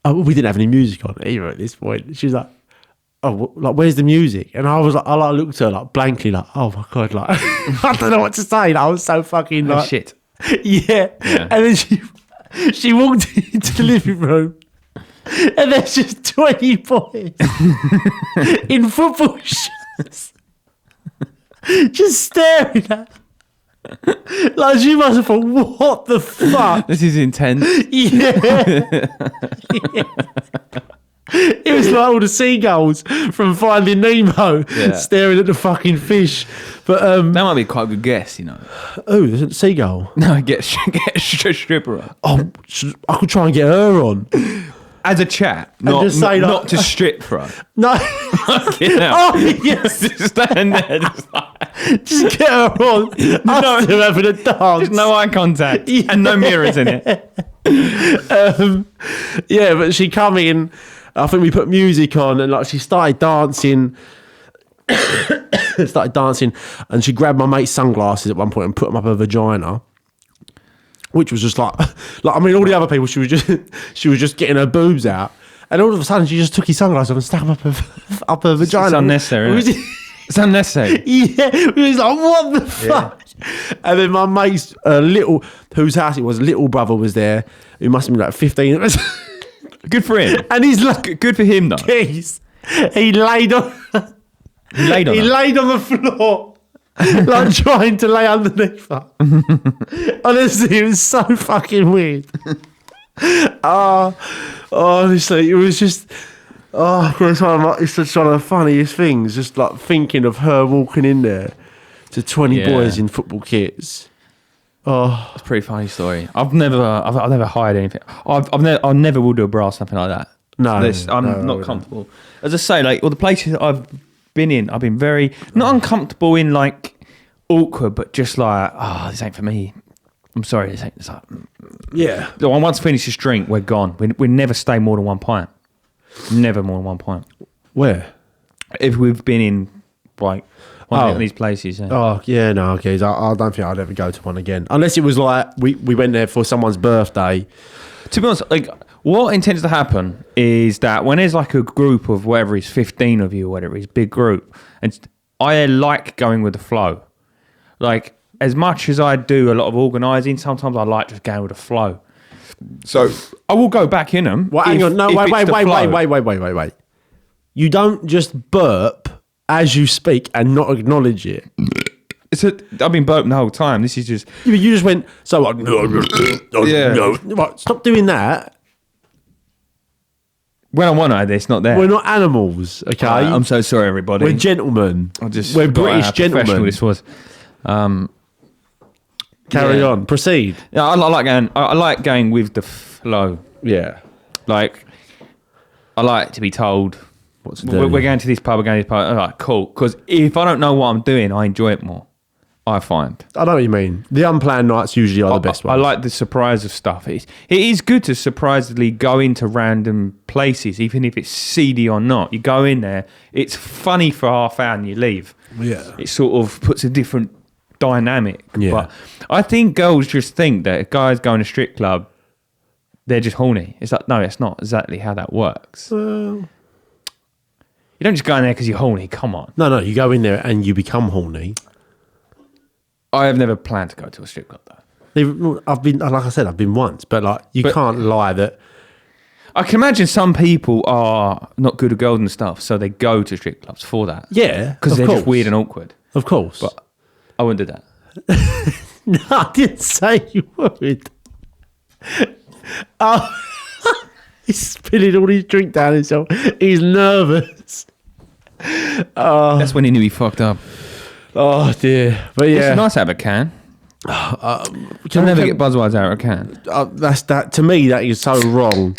we didn't have any music on either at this point. She's like, oh, like, where's the music? And I was like, I like looked at her like blankly, like, oh my God, like, I don't know what to say. Like, I was so fucking like, shit. Yeah. And then she walked into the living room and there's just 20 boys in football shirts just staring at her. Like, she must have thought, what the fuck? This is intense. Yeah. It was like all the seagulls from Finding Nemo staring at the fucking fish. But that might be quite a good guess, you know. Oh, there's a seagull. No, get a stripper on. Oh, I could try and get her on. As a chat, And just say, like, not to strip for her. No. Fucking hell. Oh, yes. Just stand there, Just get her on. I'm still having a dance. Just no eye contact and no mirrors in it. Yeah, but she come in. I think we put music on and like she started dancing. And she grabbed my mate's sunglasses at one point and put them up her vagina. Which was just like I mean, all the other people, she was just getting her boobs out, and all of a sudden she just took his sunglasses off and stuck them up her vagina. It's unnecessary. It's unnecessary. Yeah, it was like, what the fuck? And then my mate's whose house it was, little brother was there, who must have been like 15. Good for him. And he's like, good for him though. He laid on the floor. Like trying to lay underneath her. Honestly, it was so fucking weird. Honestly, it was just it's just one of the funniest things. Just like thinking of her walking in there to 20 boys in football kits. Oh, it's a pretty funny story. I've never hired anything. I never will do a bra or something like that. No, I'm not comfortable. As I say, like all the places I've been in, I've been very not uncomfortable in like awkward, but just like, oh, this ain't for me. I'm sorry, this ain't. It's like, yeah. Once finished this drink, we're gone. We never stay more than one pint. Never more than one pint. Where? If we've been in like one of these places. Yeah. Oh yeah, no, okay. I don't think I'd ever go to one again, unless it was like we went there for someone's birthday. To be honest, like what intends to happen is that when there's like a group of whatever it's 15 of you or whatever it's big group, and I like going with the flow. Like as much as I do a lot of organising, sometimes I like just going with the flow. So I will go back in them. Well, hang on, no, wait. You don't just burp as you speak and not acknowledge it. I've been burping the whole time. This is just... You just went, so like... No. Right, stop doing that. When I want to, it's not there. We're not animals, okay? I'm so sorry, everybody. We're gentlemen. We're British gentlemen. This was. Carry on. Proceed. Yeah, I like going with the flow. Yeah. Like, I like to be told... We're going to this pub, we're going to this pub. All right, cool. Because if I don't know what I'm doing, I enjoy it more. I find. I know what you mean. The unplanned nights usually are the best ones. I like the surprise of stuff. It is good to surprisingly go into random places, even if it's seedy or not. You go in there, it's funny for half hour and you leave. Yeah. It sort of puts a different dynamic. Yeah. But I think girls just think that if guys go in a strip club, they're just horny. It's like, no, it's not exactly how that works. Well... You don't just go in there because you're horny. Come on. No, you go in there and you become horny. I have never planned to go to a strip club though. I've been, like I said, I've been once, but like you can't lie that. I can imagine some people are not good at gold and stuff, so they go to strip clubs for that. Yeah, because they're just weird and awkward. Of course, but I wouldn't do that. No, I didn't say you would. Oh. He's spilling all his drink down himself. He's nervous. That's when he knew he fucked up. Oh dear. But yeah, it's nice out of a can. Can never get Buzzwords out of a can. That's that. To me, that is so wrong.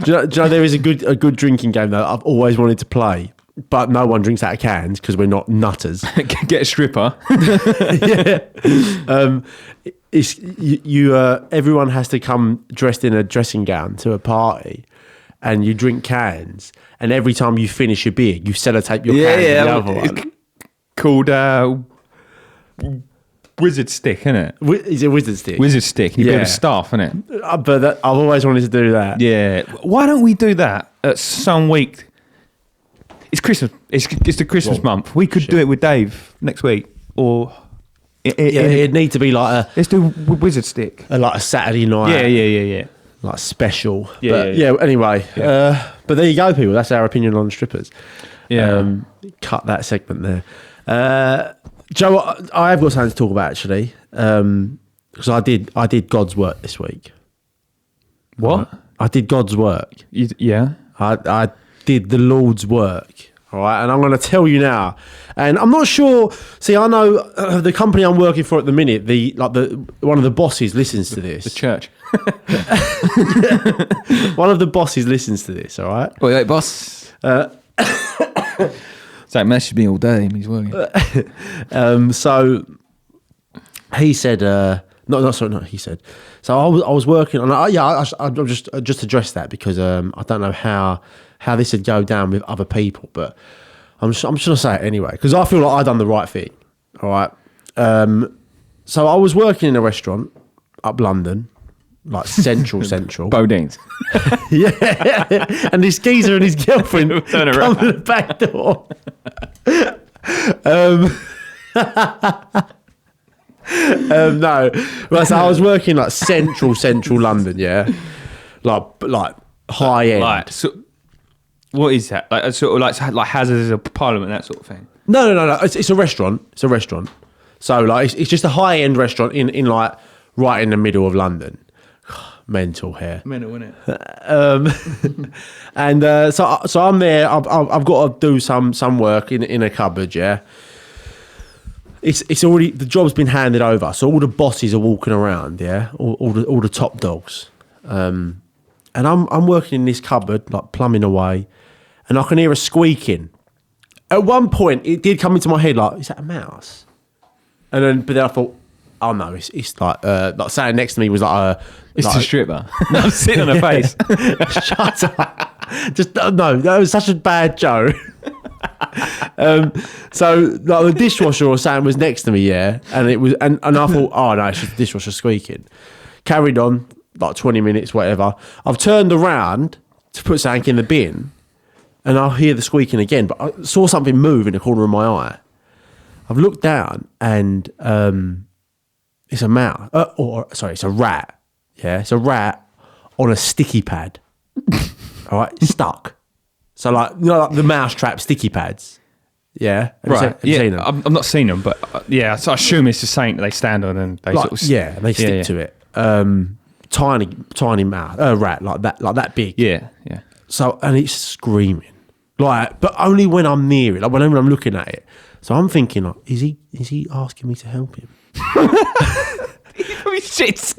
Do you know there is a good drinking game that I've always wanted to play, but no one drinks out of cans because we're not nutters. Get a stripper. It's everyone has to come dressed in a dressing gown to a party, and you drink cans. And every time you finish your beer, you sellotape your can to the other one. It's called wizard stick, isn't it? Is it wizard stick? Wizard stick. You build a staff, isn't it? But I've always wanted to do that. Yeah. Why don't we do that at some week? It's Christmas. It's the Christmas month. We could do it with Dave next week, or it'd need to be like let's do wizard stick. Like a Saturday night. Yeah. Like special. Yeah. Anyway, but there you go, people. That's our opinion on strippers. Yeah. Cut that segment there. Joe, I have got something to talk about actually, because I did God's work this week. What? I did God's work. Yeah. I did the Lord's work. All right, and I'm going to tell you now. And I'm not sure. See, I know the company I'm working for at the minute. One of the bosses listens to this. The church. One of the bosses listens to this. All right. Wait, boss. It's like messaged me all day. He's working. So he said, not he said. So I was working on. I'll just address that because I don't know how this would go down with other people, but I'm just gonna say it anyway because I feel like I done the right thing. All right. So I was working in a restaurant up London, like central. Bodine's. Yeah. And this geezer and his girlfriend Turn come around. to the back door. No. Right, so I was working like central London, yeah. Like high end. Like, so, what is that? Like sort of like Hazards of Parliament, that sort of thing. No. It's a restaurant. It's a restaurant. So like it's just a high end restaurant in like right in the middle of London. Mental hair. Mental, isn't it? And so I'm there. I've got to do some work in a cupboard. Yeah. It's already, the job's been handed over, so all the bosses are walking around. Yeah, all the top dogs. And I'm working in this cupboard, like plumbing away, and I can hear a squeaking. At one point, it did come into my head like, is that a mouse? But then I thought, oh no, it's like sitting next to me was like it's a stripper. No, I'm sitting on her face. Shut up. Just no, that was such a bad joke. So like the dishwasher or something was next to me, yeah, and it was, and I thought, oh no, it's just the dishwasher squeaking. Carried on like 20 minutes, whatever. I've turned around to put something in the bin, and I hear the squeaking again, but I saw something move in the corner of my eye. I've looked down, and it's a mouse, it's a rat. Yeah, it's a rat on a sticky pad. All right, stuck. So like, you know, like the mousetrap sticky pads. Yeah, Have you seen them? I've not seen them, but so I assume it's just something that they stand on and they sort of they stick to it. Tiny mouse, rat like that big. Yeah. So and it's screaming, like, but only when I'm near it, like when I'm looking at it. So I'm thinking, like, is he asking me to help him? Shit's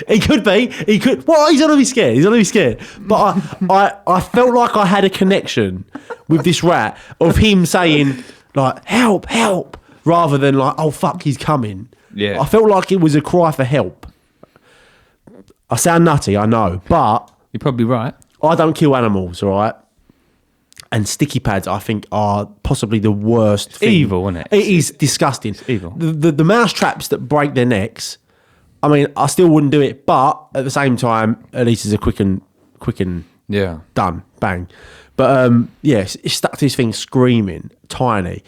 He could be. He could. Well, he's gonna be scared. But I felt like I had a connection with this rat of him saying like help, rather than like, oh fuck, he's coming. Yeah. I felt like it was a cry for help. I sound nutty, I know, but you're probably right. I don't kill animals, all right? And sticky pads, I think, are possibly the worst thing. Evil, isn't it? It is disgusting. It's evil. The mouse traps that break their necks, I mean, I still wouldn't do it, but at the same time, at least it's a quick and done, bang. But yes, it stuck to this thing screaming, tiny.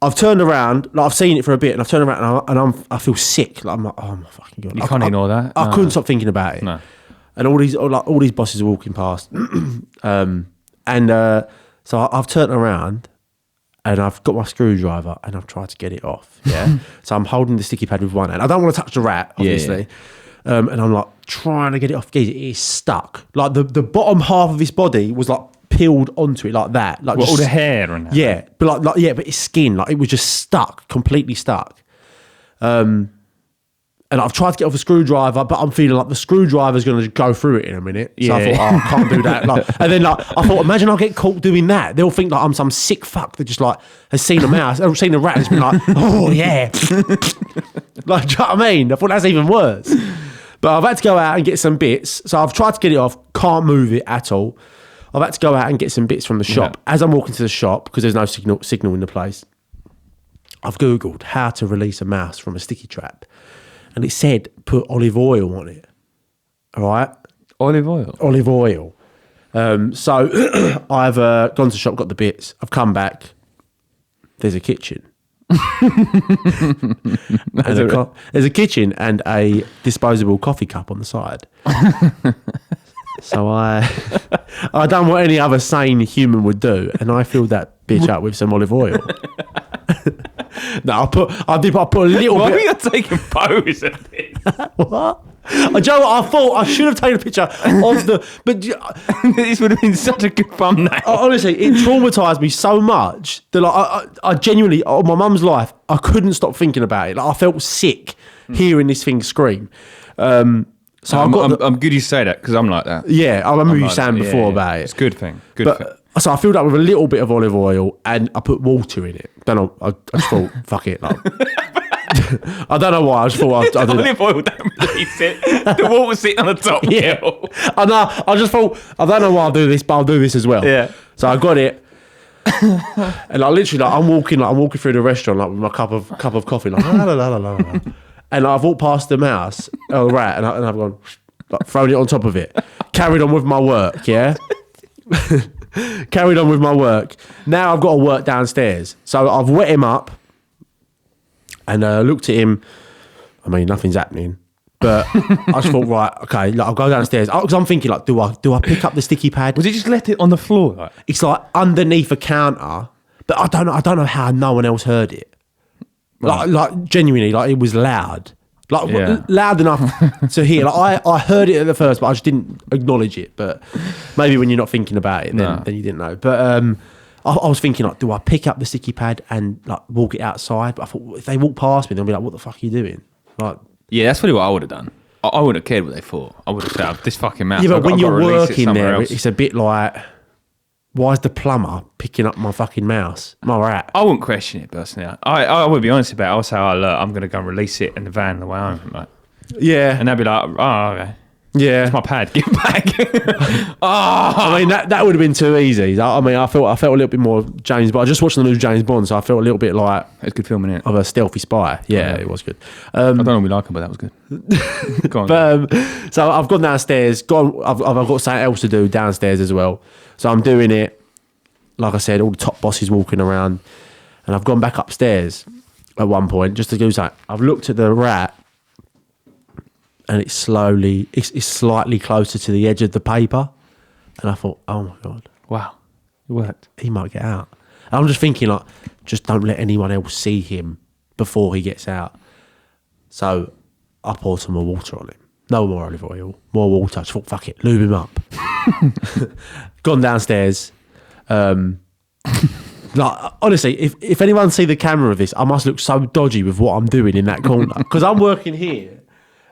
I've turned around, like I've seen it for a bit, and I've turned around and I feel sick. Like I'm like, oh my fucking god! You can't ignore that. I couldn't stop thinking about it. No. And all these bosses are walking past, so I've turned around. And I've got my screwdriver and I've tried to get it off. Yeah. So I'm holding the sticky pad with one hand. I don't want to touch the rat, obviously. Yeah. And I'm like trying to get it off. It is stuck. Like the bottom half of his body was like peeled onto it like that. Like all the hair and that. Yeah. But but his skin, like it was just stuck, completely stuck. And And I've tried to get off a screwdriver, but I'm feeling like the screwdriver's going to go through it in a minute. So I thought, I can't do that. And then I thought, imagine I'll get caught doing that. They'll think like I'm some sick fuck that just like has seen a mouse, or seen a rat and has been like, oh yeah. Like, do you know what I mean? I thought that's even worse. But I've had to go out and get some bits. So I've tried to get it off, can't move it at all. I've had to go out and get some bits from the shop. As I'm walking to the shop, because there's no signal in the place, I've Googled how to release a mouse from a sticky trap. And it said, put olive oil on it. All right? Olive oil? Olive oil. So I've gone to the shop, got the bits. I've come back. There's a kitchen. There's a kitchen and a disposable coffee cup on the side. So I done what any other sane human would do, and I filled that bitch up with some olive oil. No, I put a little Why bit. are you taking photos of this? What? Do you know what? I thought I should have taken a picture of the. But This would have been such a good thumbnail. Honestly, it traumatised me so much that like, I genuinely, on my mum's life, I couldn't stop thinking about it. Like, I felt sick hearing this thing scream. So I'm good you say that because I'm like that. Yeah, I remember you like saying that. before Yeah. about it. It's a good thing. Good thing. So I filled up with a little bit of olive oil and I put water in it. Don't know. I just thought, fuck it. Like, I don't know why. I just thought I'd do that. Olive oil don't release it. The water's sitting on the top. Yeah. I know. I just thought, I don't know why I'll do this, but I'll do this as well. Yeah. So I got it. And I literally, I'm walking through the restaurant like with my cup of coffee, like la, la, la, la, la, la. And I've walked past the mouse, or the rat, and I've gone, like, thrown it on top of it. Carried on with my work, yeah? Carried on with my work. Now I've got to work downstairs. So I've wet him up and looked at him. I mean, nothing's happening. But I just thought, right, okay, like, I'll go downstairs. Because I'm thinking, like, do I pick up the sticky pad? Was it just left it on the floor? Like? It's like underneath a counter, but I don't know how no one else heard it. Right. Like genuinely, like it was loud. Like loud enough to hear. Like I heard it at the first, but I just didn't acknowledge it. But maybe when you're not thinking about it, then you didn't know. But I was thinking, like, do I pick up the sticky pad and like walk it outside? But I thought if they walk past me, they'll be like, "What the fuck are you doing?" Like, yeah, that's probably what I would have done. I wouldn't have cared what they thought. I would have said, "This fucking mouse." yeah, but when I've got you're to release working there, else. it's a bit like, why is the plumber picking up my fucking mouse, my rat? I wouldn't question it personally. I would be honest about it. I'll say, "Oh, look, I'm going to go and release it in the van on the way home." Like, Yeah, and they'd be like, "Oh, okay, yeah. it's my pad. Give it back." I mean, that would have been too easy. I mean, I felt a little bit more James Bond. I just watched the new James Bond, so I felt a little bit like It's good film, innit? of a stealthy spy. Yeah, it was good. I don't normally like him, but that was good. Go on. But so I've gone downstairs. I've got something else to do downstairs as well. So I'm doing it. Like I said, all the top bosses walking around, and I've gone back upstairs at one point just to do something. I've looked at the rat, and it's slightly closer to the edge of the paper, and I thought, oh my god, Wow, it worked. he might get out. And I'm just thinking, like, just don't let anyone else see him before he gets out. So I poured some more water on him. No more olive oil, more water. I just thought, fuck it, lube him up. Gone downstairs. Like, honestly, if anyone see the camera of this, I must look so dodgy with what I'm doing in that corner, because I'm working here,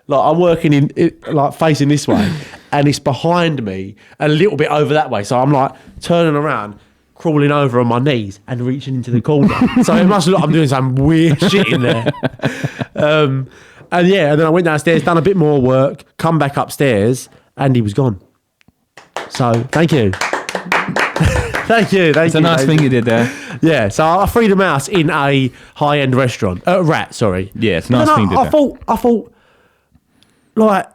like I'm working in like facing this way, and it's behind me a little bit over that way. So I'm like turning around, crawling over on my knees, and reaching into the corner. So it must look like I'm doing some weird shit in there. And then I went downstairs, done a bit more work, come back upstairs, and he was gone. So thank you. Thank you. It's a nice thing you did there. Yeah, so I freed a mouse in a high-end restaurant. Rat, sorry. Yeah, it's a nice thing you did there. I thought, like,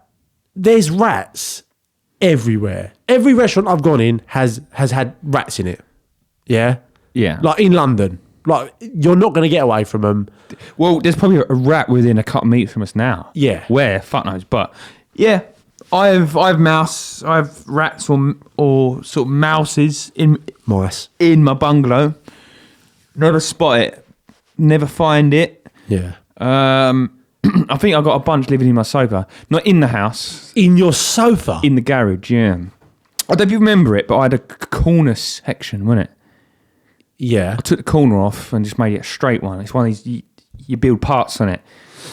there's rats everywhere. Every restaurant I've gone in has had rats in it. Yeah? Yeah. Like, in London. Like, you're not going to get away from them. Well, there's probably a rat within a cut of meat from us now. Yeah. Where? Fuck knows. But, yeah. I have rats or sort of mouses Mice. in my bungalow. Never spot it. Never find it. Yeah. I think I got a bunch living in my sofa. Not in the house. In your sofa? In the garage, yeah. I don't know if you remember it, but I had a corner section, wasn't it? Yeah. I took the corner off and just made it a straight one. It's one of these, you build parts on it.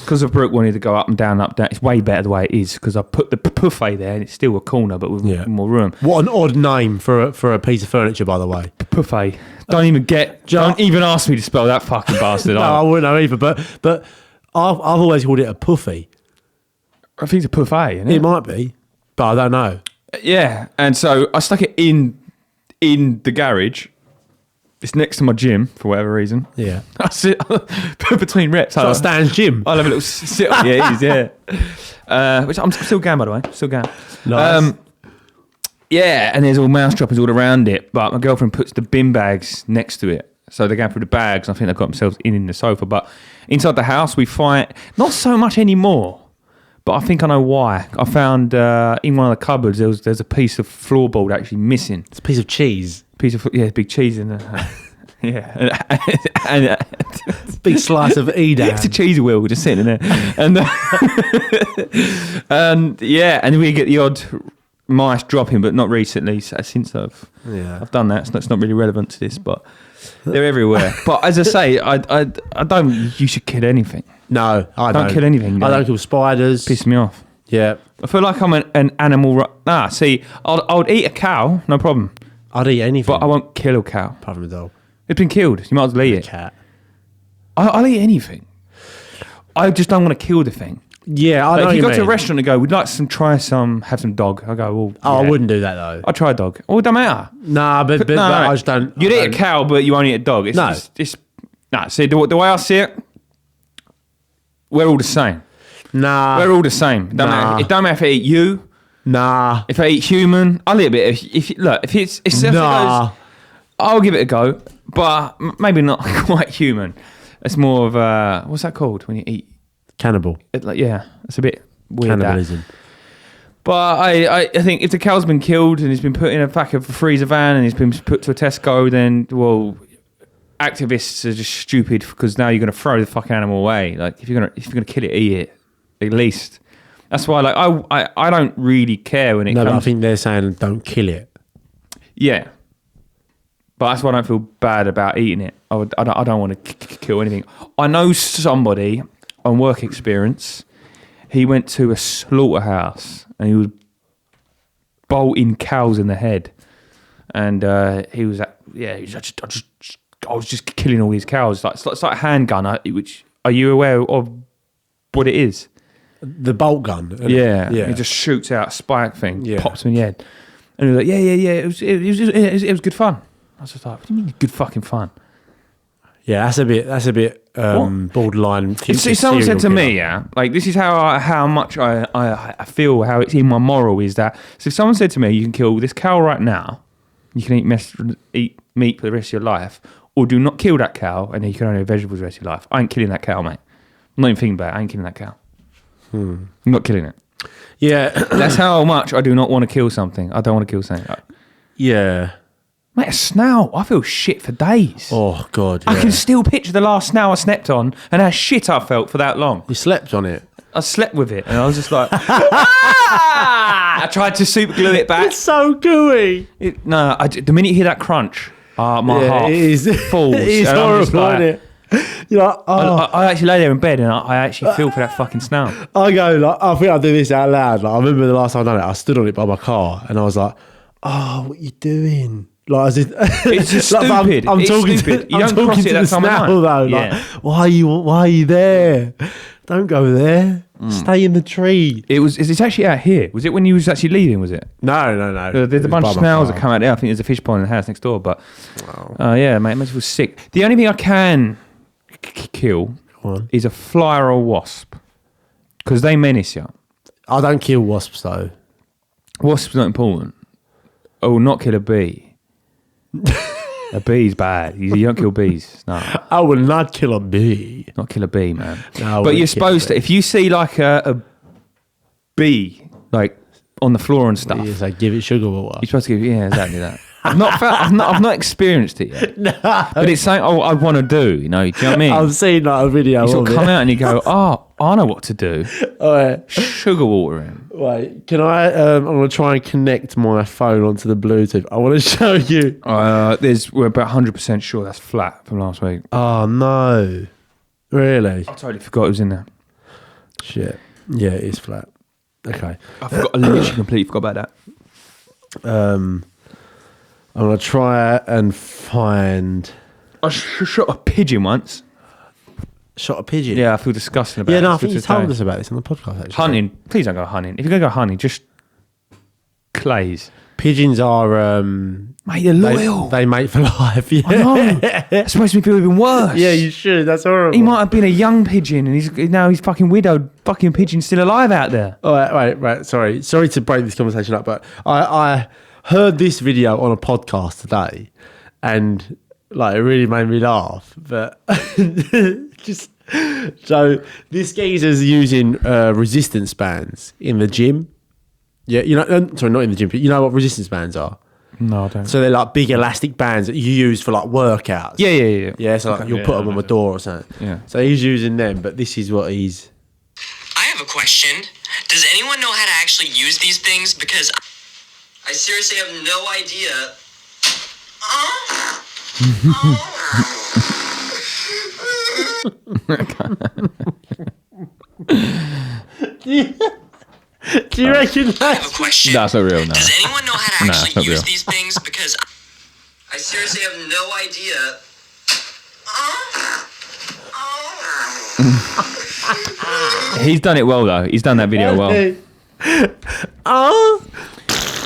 because Brooke wanted to go up and down, it's way better the way it is because I put the buffet there and it's still a corner but with more room. What an odd name for a piece of furniture, by the way. Buffet. Don't even ask me to spell that fucking bastard. No, I wouldn't know either. But I've always called it a puffy. I think it's a buffet, isn't it? It might be, but I don't know. Yeah, and so I stuck it in the garage. It's next to my gym for whatever reason. Yeah. I sit between reps. So Stan's gym. I'll have a little sit. Yeah, it is, yeah. Which I'm still going, by the way. Still going. Nice. Yeah, and there's all mouse droppers all around it, but my girlfriend puts the bin bags next to it. So they're going through the bags. I think they've got themselves in the sofa. But inside the house, we find not so much anymore. But I think I know why. I found in one of the cupboards there's a piece of floorboard actually missing. It's a piece of cheese. Big cheese in there. Yeah, and big slice of Edam. It's a cheese wheel just sitting in there, and yeah, and we get the odd mice dropping, but not recently. Since I've done that, so it's not really relevant to this, but they're everywhere. But as I say, I don't. You should kill anything. No, I don't kill anything. I don't kill spiders. Piss me off. Yeah, I feel like I'm an animal. See, I'd eat a cow, no problem. I'd eat anything, but I won't kill a cow. Apart from a dog. It's been killed. You might as well eat it. Cat. I'll eat anything. I just don't want to kill the thing. Yeah, I know. If you go mean. to a restaurant and go, we'd like have some dog. I go, well, I wouldn't do that though. I'd try a dog. Oh, it don't matter. Nah, but I just don't. You'd eat a cow, but you won't eat a dog. See, the way I see it, we're all the same. Nah. We're all the same. It don't matter if I eat you. Nah. If I eat human, I'll eat a bit. If it's nah. I'll give it a go, but maybe not quite human. It's more of what's that called when you eat? Cannibal. It's a bit weird. Cannibalism. But I think if the cow's been killed and he's been put in a back of a freezer van and he's been put to a Tesco, then activists are just stupid because now you're going to throw the fucking animal away. Like if you're gonna kill it, eat it at least. That's why I don't really care when it comes. No, but I think they're saying don't kill it. Yeah. But that's why I don't feel bad about eating it. I don't want to kill anything. I know somebody on work experience. He went to a slaughterhouse and he was bolting cows in the head, and he was I was just killing all these cows. It's like a handgun. Which are you aware of what it is? The bolt gun. Yeah. It just shoots out a spike thing, pops him in the head, and he was like, yeah. It was good fun. I was just like, what do you mean good fucking fun? Yeah, that's a bit borderline. See, someone said to me, like this is how much I feel, how it's in my moral is that. So if someone said to me, you can kill this cow right now, you can eat meat for the rest of your life, or do not kill that cow and then you can only have vegetables the rest of your life. I ain't killing that cow, mate. I'm not even thinking about it. I ain't killing that cow. I'm not killing it. Yeah, that's how much I do not want to kill something. I don't want to kill something. Yeah. Mate, a snail, I feel shit for days. Oh, God, yeah. I can still picture the last snail I slept on and how shit I felt for that long. You slept on it? I slept with it and I was just like, I tried to super glue it back. It's so gooey. The minute you hear that crunch, my heart falls. It is horrible, isn't it? You're like, I actually lay there in bed and I actually feel for that fucking snail. I go, I think I'll do this out loud. I remember the last time I done it, I stood on it by my car and I was like, what are you doing? As if, it's just stupid. I'm talking stupid. You don't cross it that time of night. Though. Why are you there? Don't go there. Stay in the tree. It's actually out here. Was it when you was actually leaving? Was it? No. There's a bunch of snails that come out there. I think there's a fish pond in the house next door. But yeah, mate, it makes me feel sick. The only thing I can kill is a fly or a wasp because they menace you. I don't kill wasps though. Wasps not important. Oh, not kill a bee. A bee's bad. You don't kill bees. No. I will not kill a bee. Not kill a bee, man. No, but you're supposed to. If you see like a bee like on the floor and stuff, yes, I give it sugar water. You're supposed to give exactly that. I've not experienced it yet. No. But it's something I want to do. You know what I mean? I've seen that a video. You sort of come out and you go, I know what to do. All right. Sugar water him. Wait, can I? I'm going to try and connect my phone onto the Bluetooth. I want to show you. We're about 100% sure that's flat from last week. Oh no! Really? I totally forgot it was in there. Shit. Yeah, it is flat. Okay. I literally completely forgot about that. I'm gonna try and find. I shot a pigeon once. Shot a pigeon. Yeah, I feel disgusting about it. Yeah, no, I think you told us about this on the podcast. Actually. Hunting. Please don't go hunting. If you're going to go hunting, just clays. Pigeons are... Mate, they're loyal. They mate for life, yeah. I know. It's supposed to be even worse. Yeah, you should. That's horrible. He might have been a young pigeon and he's fucking widowed. Fucking pigeon still alive out there. Oh, right. Sorry to break this conversation up, but I heard this video on a podcast today and like it really made me laugh. But just so this geezer's using resistance bands in the gym. Yeah, sorry, not in the gym, but you know what resistance bands are? No, I don't. So they're like big elastic bands that you use for like workouts. Yeah. Yeah, so like you'll put them on the door or something. Yeah. So he's using them, but this is what he's... I have a question. Does anyone know how to actually use these things? Because I seriously have no idea. Do you reckon I have a question. That's not real, no. Does anyone know how to actually use real. these things? Because I seriously have no idea. He's done it well, though. He's done that video well.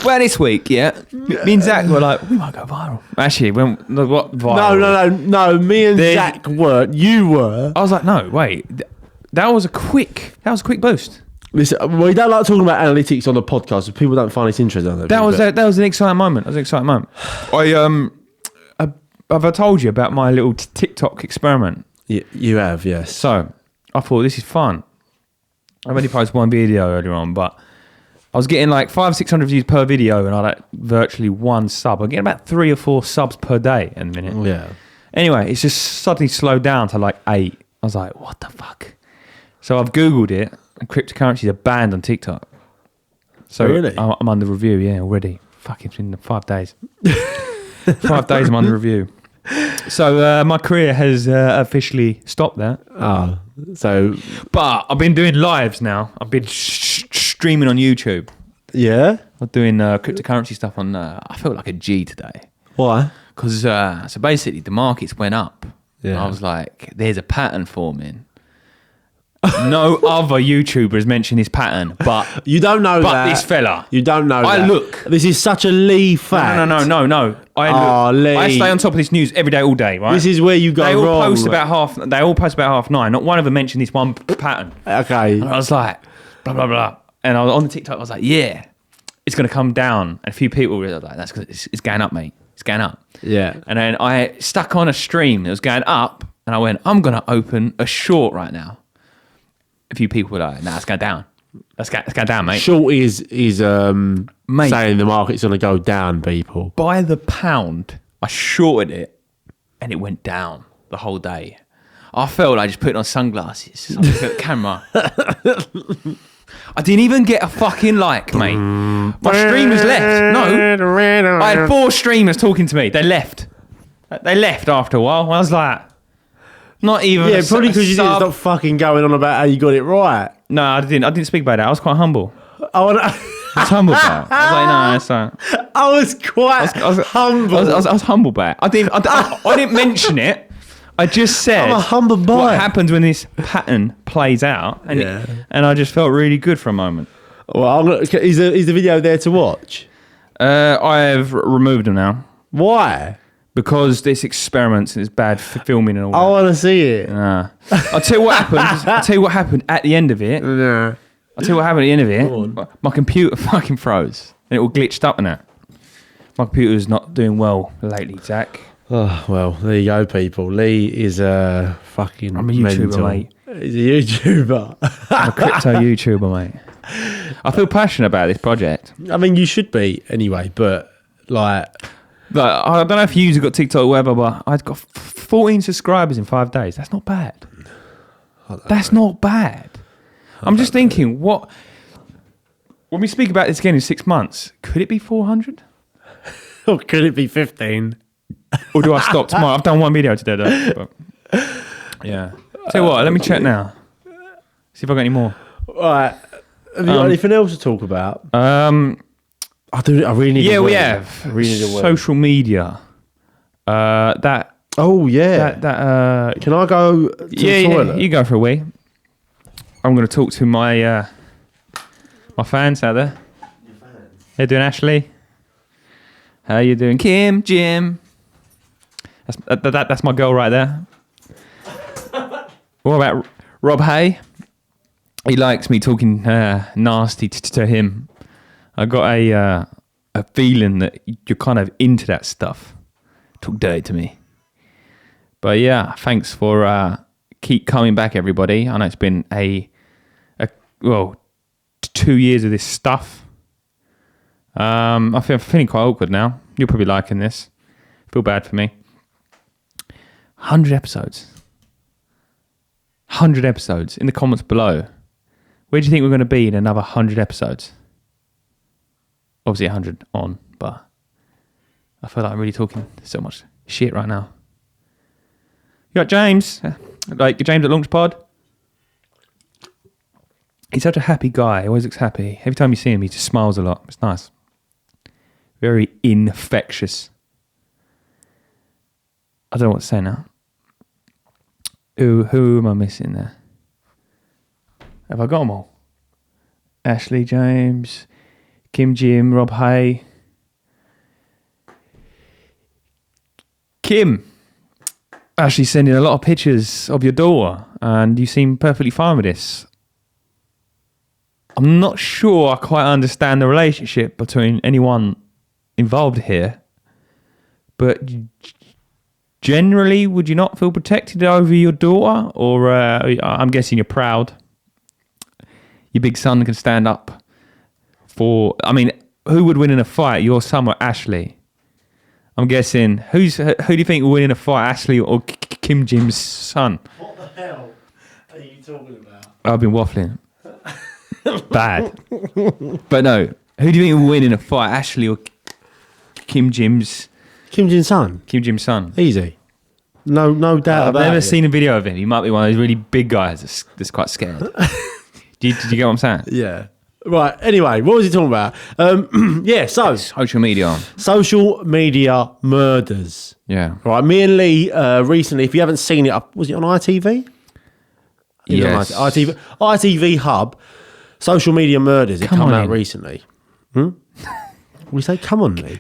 Well, this week, yeah, me and Zach were like, we might go viral. Actually, what viral? No. Me and Zach weren't. You were. I was like, no, wait. That was a quick boost. Listen, we don't like talking about analytics on the podcast, so people don't find this interesting. That was an exciting moment. Have I told you about my little TikTok experiment? You have, yes. So I thought this is fun. I've only posted one video earlier on, but I was getting like 500-600 views per video, and I had virtually one sub. I'm getting about 3 or 4 subs per day in a minute. Yeah. Anyway, it's just suddenly slowed down to like 8. I was like, what the fuck? So I've Googled it, and cryptocurrencies are banned on TikTok. So really? I'm under review, yeah, already. Fuck, it's been 5 days. 5 days I'm under review. So my career has officially stopped there. Oh, so... But I've been doing lives now. I've been streaming on YouTube. Yeah? I'm doing cryptocurrency stuff on... I felt like a G today. Why? Because, so basically, the markets went up. Yeah. And I was like, there's a pattern forming. No other YouTuber has mentioned this pattern, but... You don't know that. But this fella. You don't know that. I look. This is such a Lee fact. No. I look. Lee. I stay on top of this news every day, all day, right? This is where you go They all wrong. They all post about 9:30. Not one of them mentioned this one pattern. Okay. And I was like, blah, blah, blah. And I was on the TikTok, I was like, yeah, it's going to come down. And a few people were like, that's because it's going up, mate. It's going up. Yeah. And then I stuck on a stream that was going up, and I went, I'm going to open a short right now. A few people were like, nah, it's going down. Let's go down, mate. Short is Mate. saying the market's going to go down, people. By the pound, I shorted it, and it went down the whole day. I felt like just putting on sunglasses. I looked at the camera. I didn't even get a fucking like, mate. My streamers left. No. I had 4 streamers talking to me. They left. They left after a while. I was like, not even. Yeah, probably because you didn't stop fucking going on about how you got it right. No, I didn't speak about that. I was quite humble. I was humble about it. I was like, no, it's fine. I was quite humble. I was humble about it. I didn't mention it. I just said I'm a humble boy. What happens when this pattern plays out, and I just felt really good for a moment. Well, is the video there to watch? I've removed them now. Why? Because this experiments and it's bad for filming and all I that. want to see it. I'll tell you what happened. I'll tell you what happened at the end of it. Nah. I'll tell you what happened at the end of it. My computer fucking froze. And it all glitched up and that. My computer's not doing well lately, Zach. Oh, well, there you go, people. Lee is a fucking I'm a YouTuber, mental. mate. He's a YouTuber. I'm a crypto YouTuber, mate. I feel passionate about this project. I mean, you should be anyway, but like... I don't know if you got TikTok or whatever, but I'd got 14 subscribers in 5 days. That's not bad. That's not bad. I'm just thinking, when we speak about this again in 6 months, could it be 400? Or could it be 15? Or do I stop tomorrow? I've done one video today, though. But yeah. Tell you what, let me check now. See if I got any more. Right. Have you got anything else to talk about? I really need. Yeah, we have. Really need a word. Social media. That. Oh yeah. That. Can I go to the toilet? Yeah, you go for a wee. I'm going to talk to my fans out there. Your fans? How you doing, Ashley? How you doing, Kim, Jim? That's my girl right there. What about Rob Hay? He likes me talking nasty to him. I got a feeling that you're kind of into that stuff. Talk dirty to me. But yeah, thanks for keep coming back, everybody. I know it's been 2 years of this stuff. I'm feeling quite awkward now. You're probably liking this. Feel bad for me. 100 episodes. 100 episodes. In the comments below, where do you think we're going to be in another 100 episodes? Obviously 100 on, but I feel like I'm really talking so much shit right now. You got James? Like James at Launchpod? He's such a happy guy. He always looks happy. Every time you see him, he just smiles a lot. It's nice. Very infectious. I don't know what to say now. Who am I missing there? Have I got them all? Ashley, James, Kim, Jim, Rob Hay. Kim, Ashley sending a lot of pictures of your daughter, and you seem perfectly fine with this. I'm not sure I quite understand the relationship between anyone involved here, but generally, would you not feel protected over your daughter? Or I'm guessing you're proud. Your big son can stand up for... I mean, who would win in a fight, your son or Ashley? I'm guessing, who do you think will win in a fight, Ashley or Kim Jim's son? What the hell are you talking about? I've been waffling. Bad. But no, who do you think will win in a fight, Ashley or Kim Jim's... Kim Jim's son? Kim Jim's son. Easy. No doubt about it. I've never seen a video of him. He might be one of those really big guys that's quite scared. Did you get what I'm saying? Yeah. Right, anyway, what was he talking about? So... Social media. Social media murders. Yeah. Right, me and Lee recently, if you haven't seen it, was it on ITV? Yes. ITV Hub, Social Media Murders. It came out recently. We say, come on, Lee.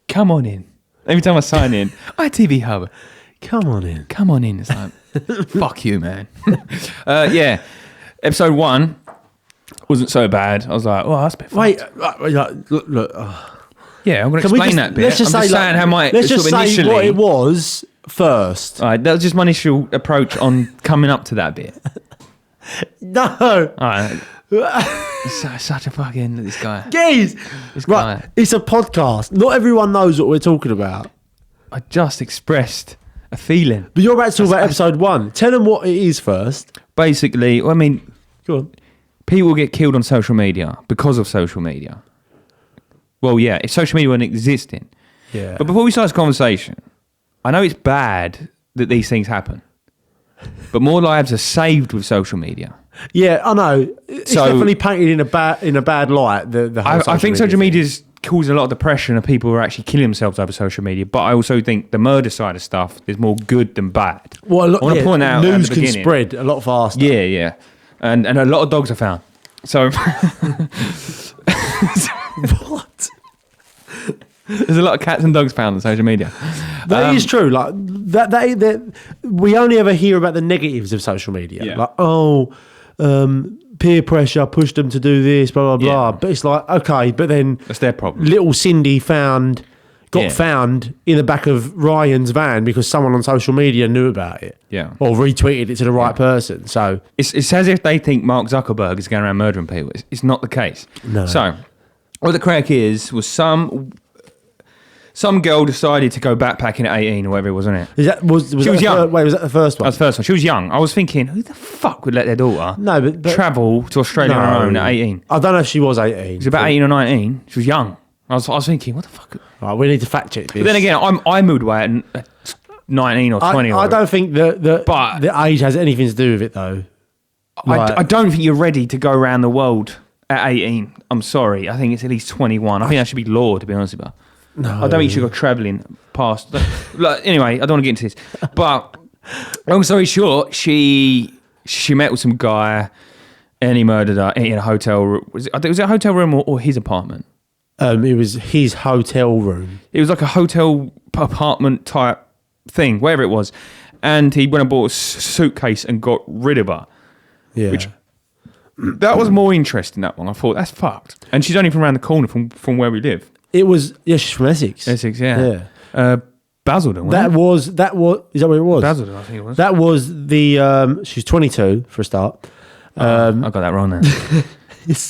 Come on in. Every time I sign in, ITV Hub. Come on in. Come on in. It's like, fuck you, man. Yeah. Episode 1 wasn't so bad. I was like, oh, that's a bit Wait, look. Yeah, I'm going to explain that bit. Let's just say what it was first. All right, that was just my initial approach on coming up to that bit. No. All right. Such a fucking... This guy. Jeez. Right, it's a podcast. Not everyone knows what we're talking about. I just expressed a feeling. But you're about to talk about episode 1. Tell them what it is first. Basically, I mean... Go on. People get killed on social media because of social media. Well, yeah, if social media wasn't existing. Yeah. But before we start this conversation, I know it's bad that these things happen. But more lives are saved with social media. Yeah, I know. It's definitely painted in a bad light. The whole I think social media is causing a lot of depression of people who are actually killing themselves over social media. But I also think the murder side of stuff is more good than bad. Well, I want to point out news can spread a lot faster. Yeah. And a lot of dogs are found. So what? There's a lot of cats and dogs found on social media. That is true. Like that we only ever hear about the negatives of social media. Yeah. Like, peer pressure pushed them to do this, blah blah blah. Yeah. But it's like, okay, but then That's their problem. Little Cindy got found in the back of Ryan's van because someone on social media knew about it. Yeah. Or retweeted it to the right person. So It's as if they think Mark Zuckerberg is going around murdering people. It's not the case. No. So, what the crack was some girl decided to go backpacking at 18 or whatever it was, wasn't it? was She was young. Wait, was that the first one? That was the first one. She was young. I was thinking, who the fuck would let their daughter but travel to Australia on her own at 18? I don't know if she was 18. She was about 18 or 19. She was young. I was thinking, what the fuck? Right, we need to fact check this. But then again, I moved away at 19 or 20. I don't think that the age has anything to do with it, though. I don't think you're ready to go around the world at 18. I'm sorry. I think it's at least 21. I think that should be law, to be honest with you. No. I don't think you should go travelling past. Anyway, I don't want to get into this. But long story short, she met with some guy and he murdered her in a hotel room. Was it a hotel room or his apartment? It was his hotel room. It was like a hotel apartment type thing, wherever it was. And he went and bought a suitcase and got rid of her. Yeah. That was more interesting, that one. I thought, that's fucked. And she's only from around the corner from where we live. It was, she's from Essex. Essex, yeah. Basildon, wasn't that was, is that where it was? Basildon, I think it was. That was the, she's 22 for a start. I got that wrong then.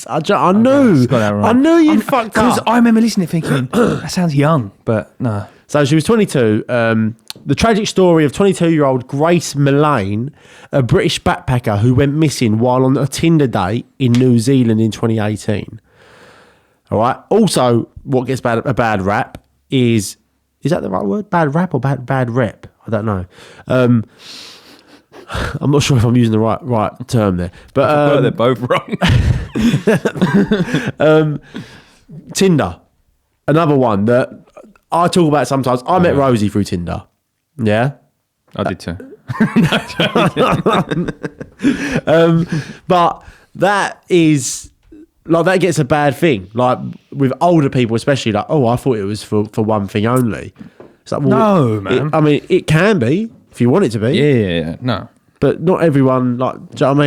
I knew. Got that wrong. I knew you fucked up. Because I remember listening thinking, that sounds young, but no. So she was 22. The tragic story of 22-year-old Grace Millane, a British backpacker who went missing while on a Tinder date in New Zealand in 2018. All right. Also, what gets a bad rap is that the right word? Bad rap or bad rep? I don't know. I'm not sure if I'm using the right term there, but they're both wrong. Tinder, another one that I talk about sometimes. I met Rosie through Tinder. Yeah, I did too. But that is like that gets a bad thing. Like with older people, especially, like, oh, I thought it was for one thing only. It's like, well, no, man. It can be if you want it to be. Yeah, no. But not everyone, like, do you know what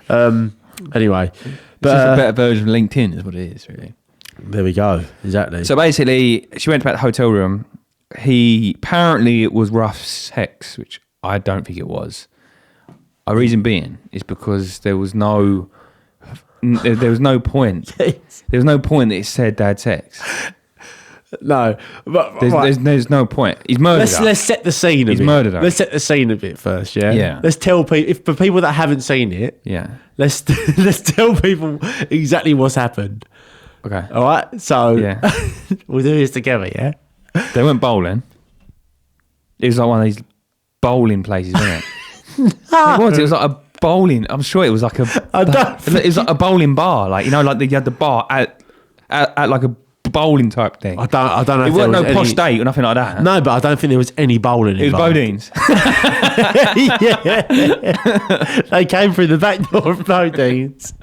I mean? No. Anyway. But, it's just a better version of LinkedIn is what it is, really. There we go. Exactly. So basically, she went to the hotel room. Apparently it was rough sex, which I don't think it was. A reason being is because there was no point. There was no point that it said they had sex. No, but there's no point. He's murdered her. Let's set the scene. He's murdered her. Let's set the scene a bit first. Yeah. Yeah. Let's tell people, for people that haven't seen it. Yeah. Let's tell people exactly what's happened. Okay. All right. So yeah, we'll do this together. Yeah. They went bowling. It was like one of these bowling places, wasn't it? It was. It was like a bowling. I'm sure it was like a. It was like a bowling bar, like, you know, like you had the bar at like a bowling type thing. I don't know. It wasn't no posh date or nothing like that. No, but I don't think there was any bowling. It was Bodine's. Yeah, they came through the back door of Bodine's.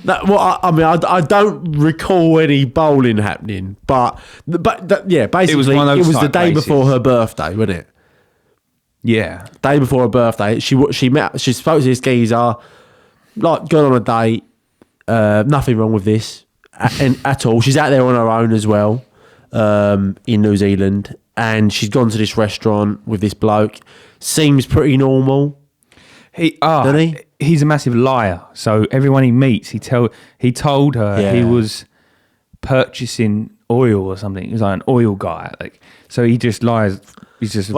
I don't recall any bowling happening, but yeah, basically it was the day before her birthday, wasn't it? Yeah, day before her birthday. She spoke to this geezer, like, gone on a date. Nothing wrong with this at all. She's out there on her own as well, in New Zealand, and she's gone to this restaurant with this bloke. Seems pretty normal. He's a massive liar. So everyone he meets, he told her he was purchasing oil or something. He was like an oil guy. Like, so he just lies. He's just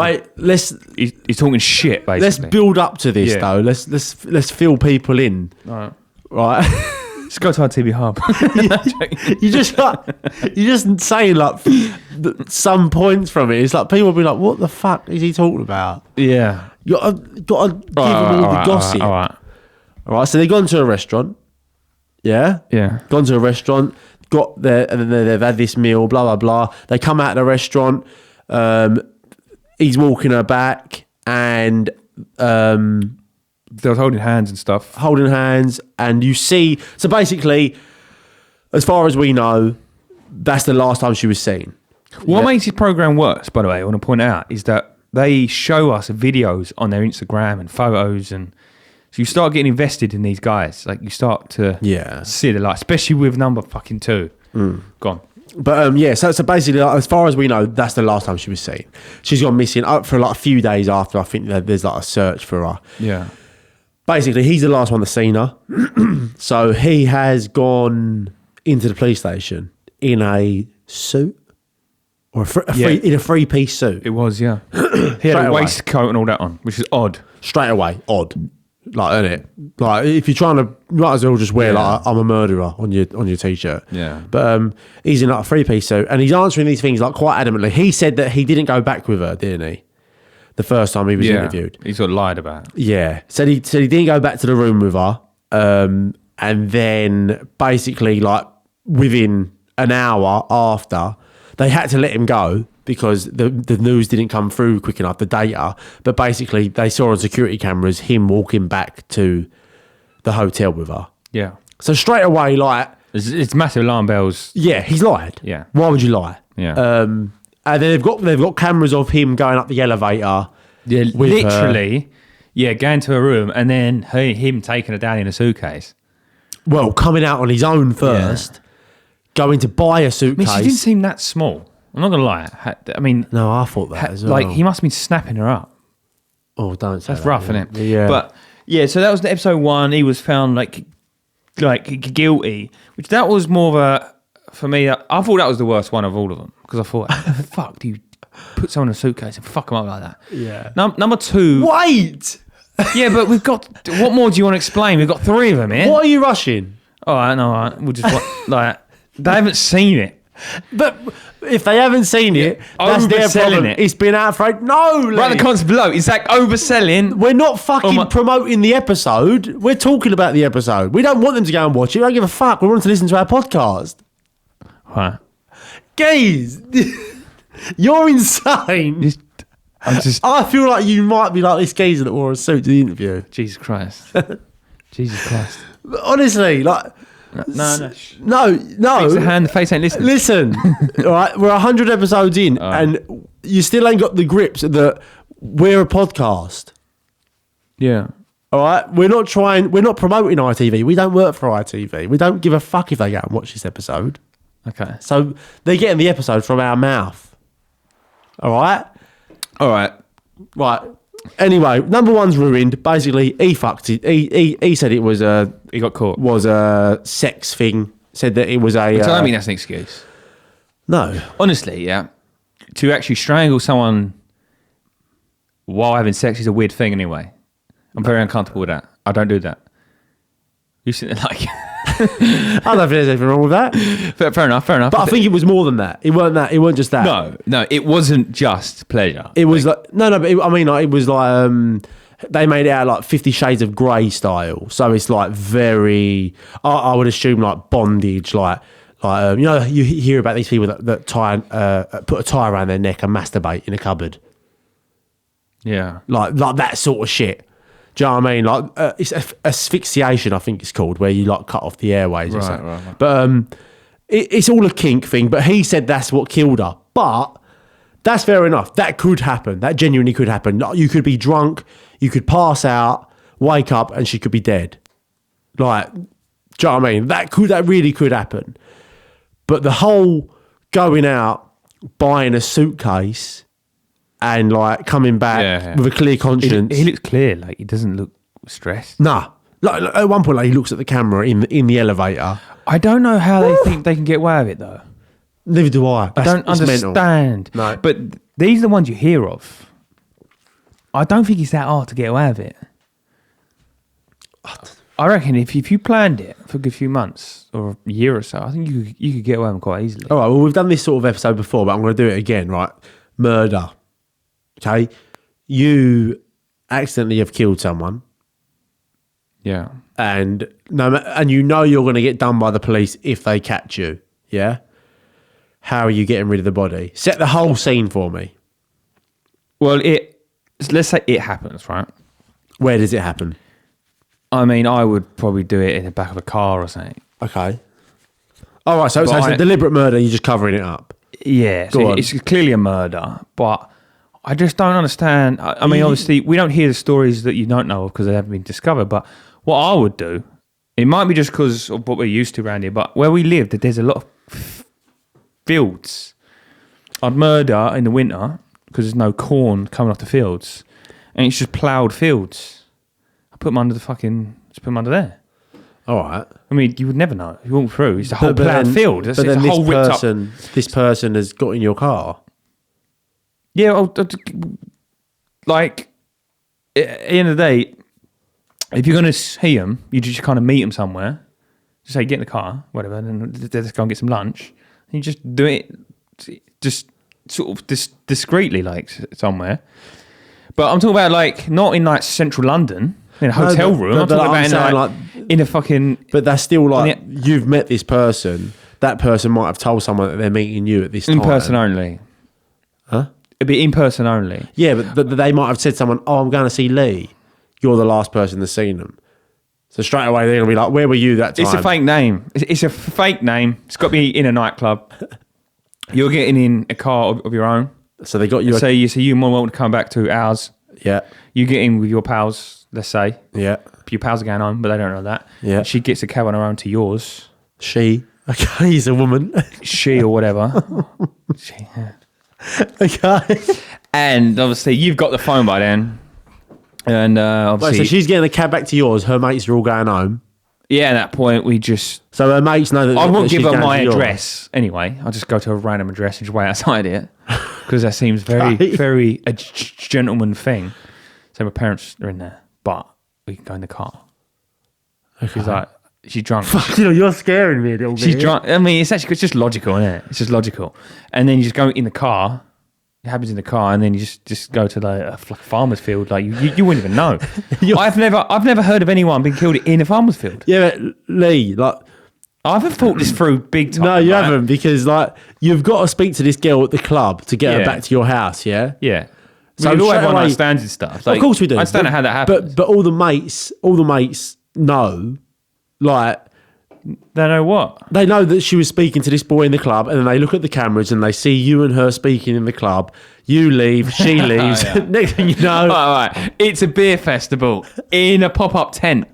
he's talking shit, basically. Let's build up to this though. Let's fill people in. All right. Just go to our TV hub. you just saying like some points from it. It's like people will be like, "What the fuck is he talking about?" Yeah, you got to give them all the gossip. All right. So they gone to a restaurant. Yeah. Gone to a restaurant. Got there, and then they've had this meal. Blah blah blah. They come out of the restaurant. He's walking her back, and they were holding hands and stuff. Holding hands, and you see. So basically, as far as we know, that's the last time she was seen. What makes this program worse, by the way, I want to point out, is that they show us videos on their Instagram and photos, and so you start getting invested in these guys. Like, you start to see the light, especially with number fucking 2. Gone. But so basically, like, as far as we know, that's the last time she was seen. She's gone missing for like a few days after. I think that there's like a search for her. Yeah. Basically, he's the last one that's seen her. So he has gone into the police station in a suit or in a three-piece suit. It was, yeah. He had a waistcoat and all that on, which is odd. Straight away, odd. Like, isn't it? Like, if you're trying to, might as well just wear like I'm a murderer on your t-shirt. Yeah. But he's in like a three-piece suit, and he's answering these things like quite adamantly. He said that he didn't go back with her, didn't he? the first time he was interviewed. He sort of lied about it. Yeah. Said he didn't go back to the room with her. And then basically, like, within an hour after, they had to let him go because the news didn't come through quick enough, the data. But basically, they saw on security cameras him walking back to the hotel with her. Yeah. So straight away, like... It's massive alarm bells. Yeah, he's lied. Yeah. Why would you lie? Yeah. And then they've got cameras of him going up the elevator. Yeah, literally. Yeah, going to a room and then him taking her down in a suitcase. Well, coming out on his own first, going to buy a suitcase. I mean, she didn't seem that small. I'm not going to lie. I mean... No, I thought that as well. Like, he must have been snapping her up. Oh, don't say That's that, rough, isn't it? Yeah. But, yeah, so that was the episode 1. He was found, like guilty, which that was more of a... For me, I thought that was the worst one of all of them. Because I thought, how the fuck do you put someone in a suitcase and fuck them up like that? Yeah. Number 2... Wait! Yeah, but we've got... What more do you want to explain? We've got 3 of them here. What are you rushing? All right. We'll just... like, they haven't seen it. But if they haven't seen it, that's their problem. It's been out for... No, Lee. Right, the comments below. Is that overselling? We're not fucking promoting the episode. We're talking about the episode. We don't want them to go and watch it. We don't give a fuck. We want them to listen to our podcast. Right. Guys, you're insane. I feel like you might be like this geezer that wore a suit to the interview. Jesus Christ. Jesus Christ. Honestly, like... No. Fix the hand, the face ain't listening. Listen, all right, we're 100 episodes in, and you still ain't got the grips that we're a podcast. Yeah. All right, we're not promoting ITV. We don't work for ITV. We don't give a fuck if they go and watch this episode. Okay. So they're getting the episode from our mouth. All right? Right. Anyway, number 1's ruined. Basically, he fucked it. He said it was he got caught. Was a sex thing. Said that it was a... So I mean that's an excuse. No. Honestly, yeah. To actually strangle someone while having sex is a weird thing anyway. I'm very uncomfortable with that. I don't do that. You sit there like... I don't think there's anything wrong with that. Fair enough. But I think it was more than that. It weren't just that. No, it wasn't just pleasure. It was like no, but it was like they made it out like 50 Shades of Grey style. So it's like very, I would assume like bondage, like you know, you hear about these people that tie put a tie around their neck and masturbate in a cupboard. Yeah, like that sort of shit. Do you know what I mean? Like it's asphyxiation, I think it's called, where you like cut off the airways or something. Right. But it's all a kink thing. But he said that's what killed her. But that's fair enough. That could happen. That genuinely could happen. You could be drunk, you could pass out, wake up, and she could be dead. Like, do you know what I mean? That really could happen. But the whole going out, buying a suitcase, and like coming back with a clear conscience. He looks clear, like he doesn't look stressed. Nah. Like at one point, like, he looks at the camera in the elevator. I don't know how they think they can get away with it though. Neither do I. I don't understand. No. But these are the ones you hear of. I don't think it's that hard to get away with it. I reckon if you planned it for a good few months or a year or so, I think you could get away with it quite easily. All right, well, we've done this sort of episode before, but I'm going to do it again, right? Murder. Okay? You accidentally have killed someone. Yeah. And you know you're going to get done by the police if they catch you. Yeah? How are you getting rid of the body? Set the whole scene for me. Well, let's say it happens, right? Where does it happen? I mean, I would probably do it in the back of a car or something. Okay. All right, so it's a deliberate murder, you're just covering it up. Yeah, so it's clearly a murder, but I just don't understand. I mean, obviously, we don't hear the stories that you don't know of because they haven't been discovered, but what I would do, it might be just because of what we're used to around here, but where we live, there's a lot of fields. I'd murder in the winter because there's no corn coming off the fields, and it's just ploughed fields. I put them under just put them under there. All right. I mean, you would never know. You walk through, it's a whole ploughed field. It's a whole ripped up. This person has got in your car. Yeah, like, at the end of the day, if you're going to see them, you just kind of meet them somewhere. Just say, get in the car, whatever, and let's go and get some lunch. And you just do it, just sort of discreetly, like, somewhere. But I'm talking about like not in like central London in a hotel room. I'm talking about like in a fucking. But that's still like you've met this person. That person might have told someone that they're meeting you at this time. In person only. Huh? It'd be in person only. Yeah, but they might have said to someone, "Oh, I'm going to see Lee." You're the last person that's seen them. So straight away they're gonna be like, "Where were you that time?" It's a fake name. It's a fake name. It's got to be in a nightclub. You're getting in a car of your own. So they got you. So you're more welcome to come back to ours. Yeah. You get in with your pals. Let's say. Yeah. Your pals are going home, but they don't know that. Yeah. She gets a cab on her own to yours. She. Okay, he's a woman. She or whatever. Okay. And obviously you've got the phone by then. And obviously, so she's getting a cab back to yours. Her mates are all going home. Yeah, at that point we just. So her mates know that. I won't give her my address anyway. I'll just go to a random address and just wait outside it because that seems very a gentleman thing. So my parents are in there, but we can go in the car. Okay. She's drunk. Fuck, you're scaring me a little bit. She's drunk. I mean, it's just logical, isn't it? It's just logical. And then you just go in the car. It happens in the car, and then you just go to a farmer's field. Like you wouldn't even know. I've never heard of anyone being killed in a farmer's field. Yeah, but Lee, like I haven't thought this through big time. No, you haven't, because like you've got to speak to this girl at the club to get her back to your house. Yeah, yeah. So everyone understands and stuff. Like, of course we do. I understand how that happens. But all the mates know, like. They know what? They know that she was speaking to this boy in the club, and then they look at the cameras and they see you and her speaking in the club. You leave, she leaves. Next thing you know... Right. It's a beer festival in a pop-up tent.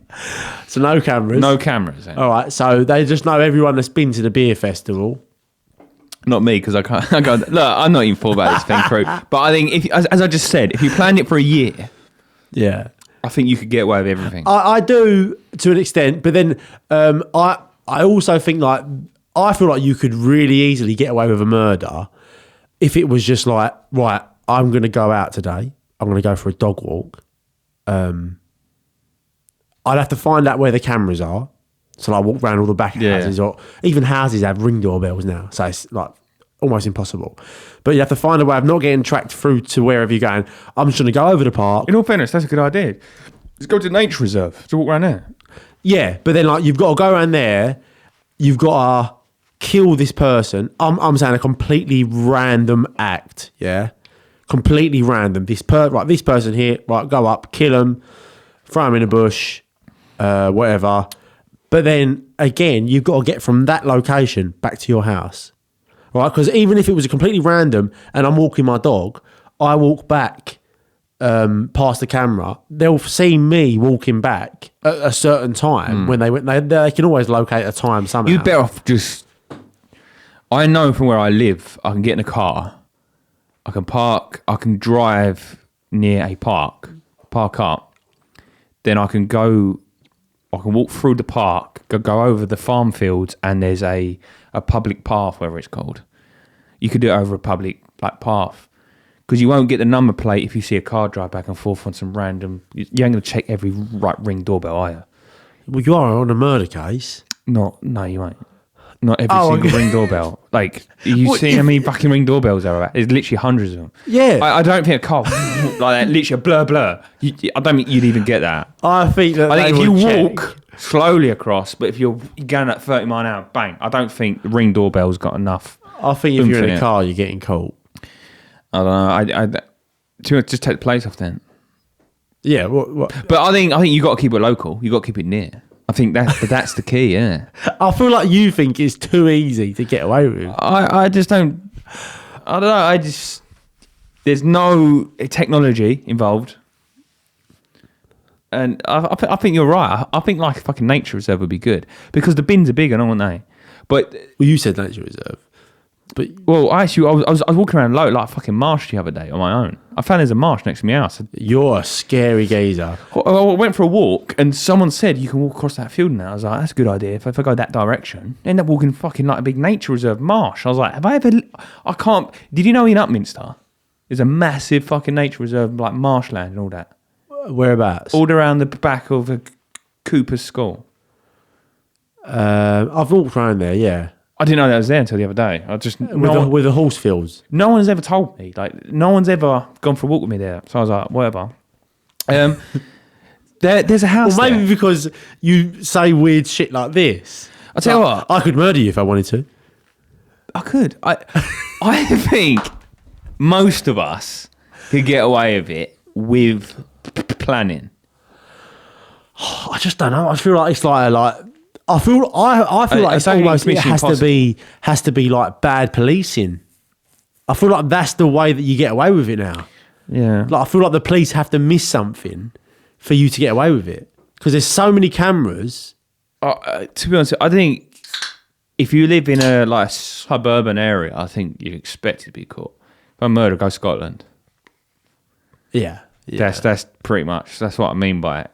So no cameras? No cameras. All right, so they just know everyone that's been to the beer festival. Not me, because I can't... Look, I'm not even thought about this thing through. But I think, as I just said, if you planned it for a year... Yeah. I think you could get away with everything. I do to an extent, but then I also think like I feel like you could really easily get away with a murder if it was just like, right, I'm going to go out today. I'm going to go for a dog walk. I'd have to find out where the cameras are. So I walk around all the back houses, or even houses have ring doorbells now. So it's like almost impossible. But you have to find a way of not getting tracked through to wherever you're going. I'm just going to go over the park. In all fairness, that's a good idea. Let's go to the nature reserve to walk around there. Yeah, but then like you've got to go around there. You've got to kill this person. I'm saying a completely random act. Yeah, completely random. This person here. Right, go up, kill him, throw him in a bush, whatever. But then again, you've got to get from that location back to your house. Right, because even if it was a completely random and I'm walking my dog, I walk back past the camera, they'll see me walking back at a certain time when they can always locate a time somehow. You'd better off just... I know from where I live, I can get in a car, I can park, I can drive near a park up, then I can walk through the park, go over the farm fields, and there's a public path, whatever it's called. You could do it over a public path, because you won't get the number plate if you see a car drive back and forth on some random. You ain't going to check every ring doorbell, are you? Well, you are on a murder case. No, you ain't. Not every single ring doorbell. Like, you see how many fucking ring doorbells there are? There's literally hundreds of them. Yeah. I don't think a car like that, literally a blur. I don't think you'd even get that. I think if you walk slowly across, but if you're going at 30 miles an hour, bang, I don't think the ring doorbell's got enough. I think if you're in a car, you're getting caught. I don't know. Just take the place off then. Yeah. What? But I think you got to keep it local. You got to keep it near. I think that's the key, yeah. I feel like you think it's too easy to get away with. I just don't... I don't know. There's no technology involved. And I think you're right. I think like a fucking nature reserve would be good. Because the bins are big, aren't they? But... Well, you said nature reserve. But actually, I was walking around like a fucking marsh the other day on my own. I found there's a marsh next to my house. You're a scary geezer. I went for a walk and someone said you can walk across that field now. I was like, that's a good idea. If I go that direction, I end up walking fucking like a big nature reserve marsh. I was like, I can't. Did you know in Upminster there's a massive fucking nature reserve, like marshland and all that? Whereabouts? All around the back of a Cooper's school. I've walked around there, yeah. I didn't know that was there until the other day. I just with the horse fields. No one's ever told me. Like, no one's ever gone for a walk with me there. So I was like, whatever. There's a house. Well, maybe there. because you say weird shit like this. I'll tell you what. I could murder you if I wanted to. I could. I think most of us could get away with it with planning. I just don't know. I feel like it's like I feel like it's almost it has to be like bad policing. I feel like that's the way that you get away with it now. Yeah. Like I feel like the police have to miss something for you to get away with it because there's so many cameras. To be honest, I think if you live in a like suburban area, I think you expect to be caught. If I murder, go Scotland. Yeah. That's pretty much. That's what I mean by it.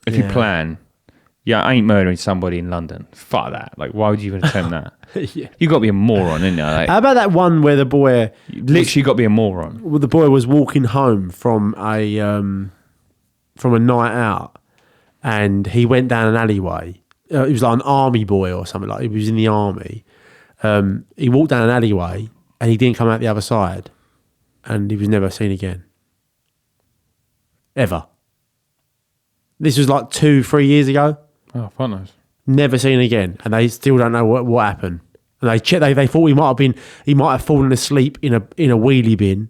If you plan, I ain't murdering somebody in London. Fuck that. Like, why would you even attempt that? Yeah. You got to be a moron, ain't you? Like, how about that one where the boy literally got to be a moron? Well, the boy was walking home from a night out, and he went down an alleyway. He was like an army boy or something, like he was in the army. He walked down an alleyway and he didn't come out the other side, and he was never seen again. Ever. This was like 2-3 years ago. Oh, fuck knows. Never seen again, and they still don't know what happened. And they checked. They thought he might have fallen asleep in a wheelie bin,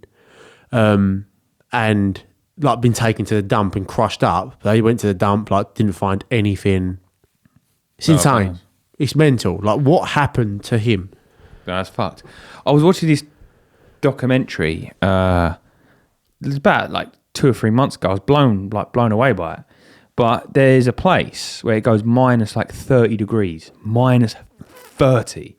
and like been taken to the dump and crushed up. They went to the dump, like didn't find anything. It's insane. Nice. It's mental. Like, what happened to him? That's fucked. I was watching this documentary. It was about like 2 or 3 months ago. I was blown away by it. But there's a place where it goes minus like 30 degrees, minus 30.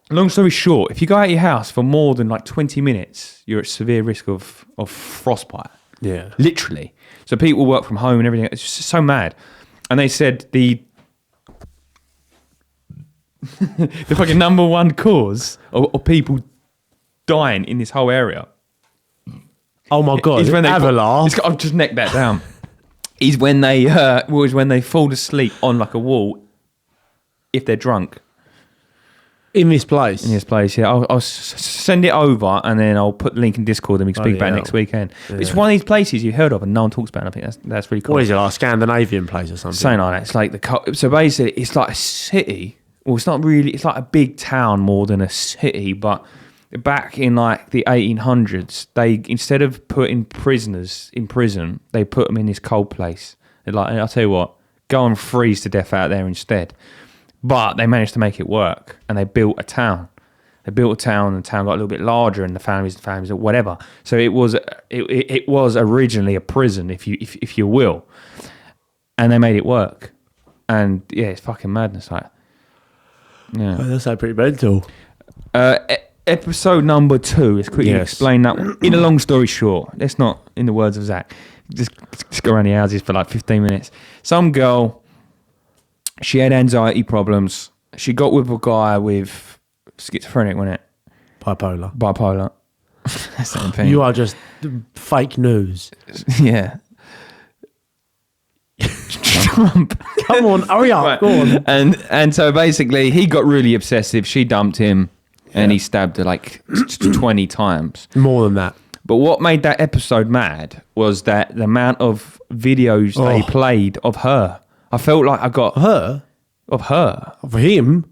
Long story short, if you go out of your house for more than like 20 minutes, you're at severe risk of frostbite. Yeah, literally. So people work from home and everything. It's just so mad. And they said the fucking number one cause of people dying in this whole area. Oh my god! Is when I've just necked that down. Is when they fall asleep on like a wall if they're drunk. In this place? In this place, yeah. I'll send it over and then I'll put the link in Discord and we can speak about it next weekend. Yeah. It's one of these places you've heard of and no one talks about. And I think that's really cool. What is it, like a Scandinavian place or something? Something like that. It's like so basically it's like a city. Well, it's not really. It's like a big town more than a city. But back in like the 1800s, they instead of putting prisoners in prison, they put them in this cold place. They're like, I'll tell you what, go and freeze to death out there instead. But they managed to make it work, and they built a town. And the town got a little bit larger, and the families, or whatever. So it was originally a prison, if you will, and they made it work. And yeah, it's fucking madness, like. Yeah, oh, that's pretty mental. Episode number 2. Let's quickly explain that one. In a long story short, let's not, in the words of Zach, just go around the houses for like 15 minutes. Some girl. She had anxiety problems. She got with a guy with schizophrenic, wasn't it? Bipolar. Same thing. You are just fake news. Yeah. Trump. Come on, hurry up. Right. Go on. And so basically, he got really obsessive. She dumped him, and he stabbed her like 20 times. More than that. But what made that episode mad was that the amount of videos they played of her. I felt like I got her. Of him?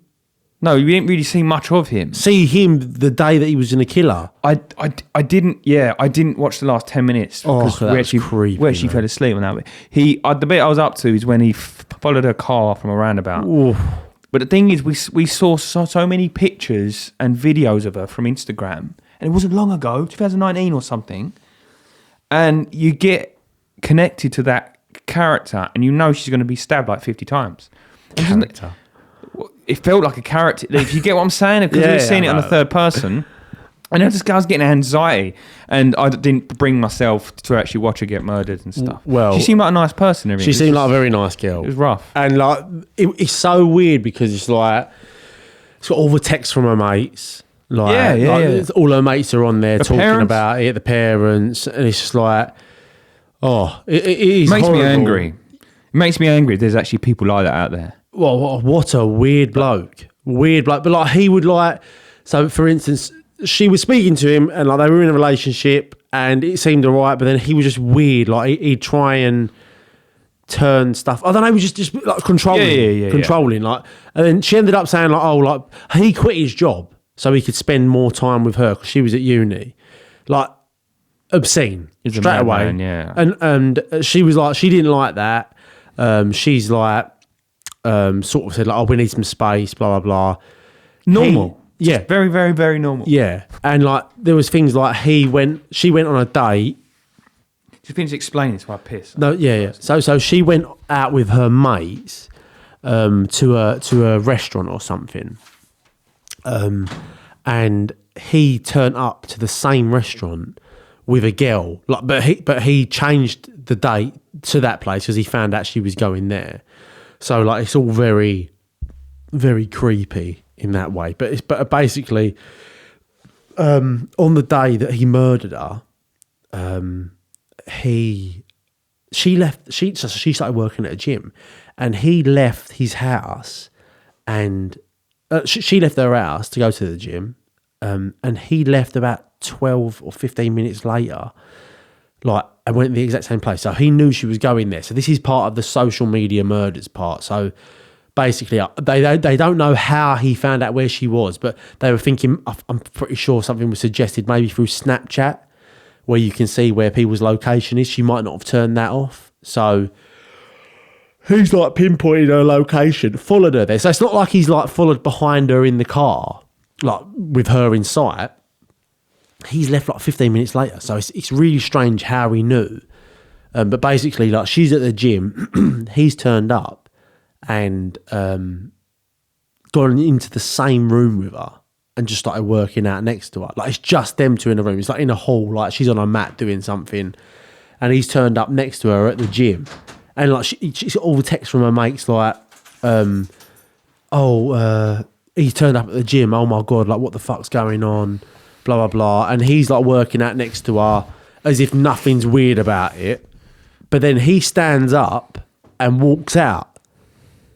No, you didn't really see much of him. See him the day that he was in a killer. I didn't watch the last 10 minutes because that was creepy, where she fell asleep on that. The bit I was up to is when he followed her car from a roundabout. Ooh. But the thing is, we saw so many pictures and videos of her from Instagram, and it wasn't long ago, 2019 or something. And you get connected to that character, and you know she's going to be stabbed like 50 times. Character. It felt like a character. If you get what I'm saying, because we were seeing it on the third person, and I was getting anxiety, and I didn't bring myself to actually watch her get murdered and stuff. Well, she seemed like a nice person. She seemed like a very nice girl. It was rough, and like it's so weird because it's like it's got all the texts from her mates. Like, all her mates are on there talking about it. The parents, and it's just like. Oh, it makes horrible. Me angry. It makes me angry. There's actually people like that out there. Well, what a weird bloke. weird bloke. But like he would like, so for instance, she was speaking to him and like they were in a relationship and it seemed alright, but then he was just weird. Like he'd try and turn stuff. I don't know. He was just like controlling. Like, and then she ended up saying like, oh, like he quit his job so he could spend more time with her because she was at uni. Like obscene straight away. Yeah. And she was like, she didn't like that. She's like, sort of said like, oh, we need some space, blah blah blah. Normal. Yeah. Very, very, very normal. Yeah. And like there was things like she went on a date. Just finish explaining this while I piss. No, yeah. So she went out with her mates to a restaurant or something. And he turned up to the same restaurant with a girl. Like but he changed the date to that place because he found out she was going there. So like it's all very, very creepy in that way. But basically, on the day that he murdered her, she started working at a gym, and he left his house, and she left her house to go to the gym, and he left about 12 or 15 minutes later, like, and went to the exact same place. So he knew she was going there. So this is part of the social media murders part. So basically, they don't know how he found out where she was, but they were thinking, I'm pretty sure something was suggested maybe through Snapchat, where you can see where people's location is. She might not have turned that off. So he's like pinpointed her location, followed her there. So it's not like he's like followed behind her in the car, like with her in sight. He's left like 15 minutes later. So it's really strange how he knew. But basically, like, she's at the gym, he's turned up and gone into the same room with her and just started working out next to her. Like, it's just them two in a room. It's like in a hall, like she's on a mat doing something, and he's turned up next to her at the gym. And like she's got all the texts from her mates like, he's turned up at the gym. Oh my God, like what the fuck's going on? Blah, blah, blah. And he's like working out next to her as if nothing's weird about it. But then he stands up and walks out.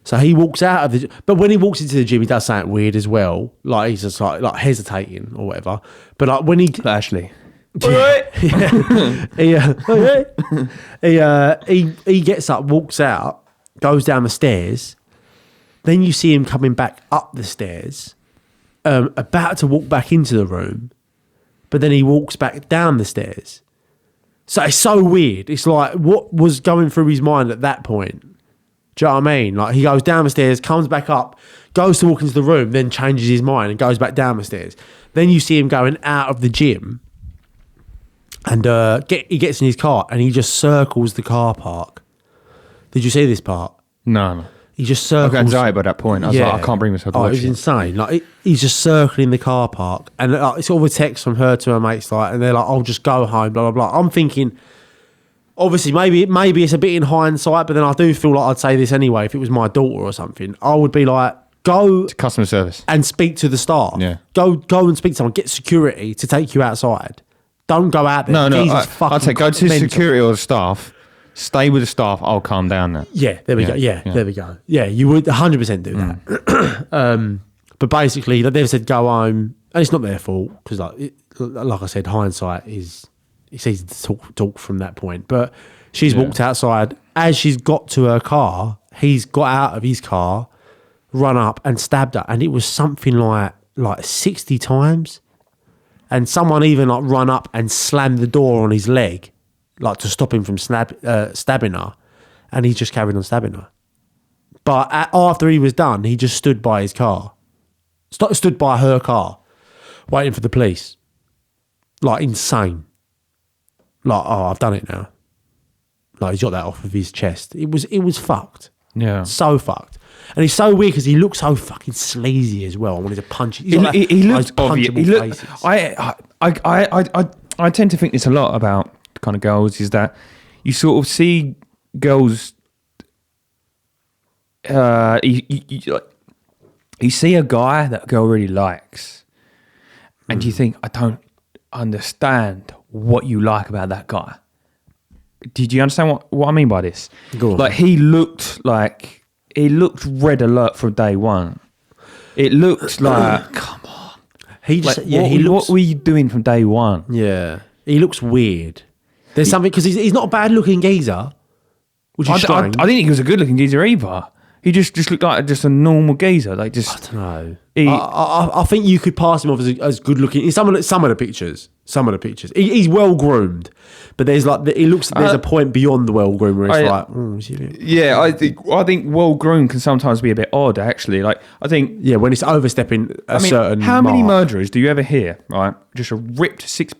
So he walks out of the... But when he walks into the gym, he does something weird as well. Like, he's just like hesitating or whatever. But like when he... Ashley. He gets up, walks out, goes down the stairs. Then you see him coming back up the stairs, about to walk back into the room. But then he walks back down the stairs. So it's so weird. It's like, what was going through his mind at that point? Do you know what I mean? Like, he goes down the stairs, comes back up, goes to walk into the room, then changes his mind and goes back down the stairs. Then you see him going out of the gym, and he gets in his car and he just circles the car park. Did you see this part? No. He just circles. I got anxiety by that point. I was like, I can't bring myself to watch it was insane. Like, he's just circling the car park, and it's all the text from her to her mates, like, and they're like, "I'll just go home." Blah blah blah. I'm thinking, obviously, maybe it's a bit in hindsight, but then I do feel like I'd say this anyway. If it was my daughter or something, I would be like, "Go to customer service and speak to the staff. Yeah, go and speak to someone. Get security to take you outside. Don't go out there." No. I'd say go to security or the staff. Stay with the staff. I'll calm down now. Yeah, there we go. Yeah, there we go. Yeah, you would 100% do that. But basically, they've said go home, and it's not their fault because, like I said, hindsight is it's easy to talk from that point. But she's walked outside. As she's got to her car, he's got out of his car, run up and stabbed her, and it was something like 60 times. And someone even like run up and slammed the door on his leg, like to stop him from stabbing her, and he just carried on stabbing her. But after he was done, he just stood by his car, stood by her car, waiting for the police, like insane. Like, oh, I've done it now. Like, he's got that off of his chest. It was fucked. Yeah, so fucked. And he's so weird because he looks so fucking sleazy as well. I wanted to punch. He looks obvious. I tend to think this a lot about kind of girls, is that you sort of see girls, you see a guy that a girl really likes, and you think, I don't understand what you like about that guy. Did you understand what I mean by this? Like, he looked red alert from day one. It looked like, come on. He just, what were you doing from day one? Yeah. He looks weird. There's something, because he's not a bad looking geezer. Which is strange. I didn't think he was a good looking geezer either. He just looked like just a normal geezer. Like just, I don't know. I think you could pass him off as good looking in some of the pictures. He's well groomed, but there's like there's a point beyond the well groomed where it's yeah. I think well groomed can sometimes be a bit odd. Actually, like I think when it's overstepping certain. How many murderers do you ever hear? Right, just a ripped six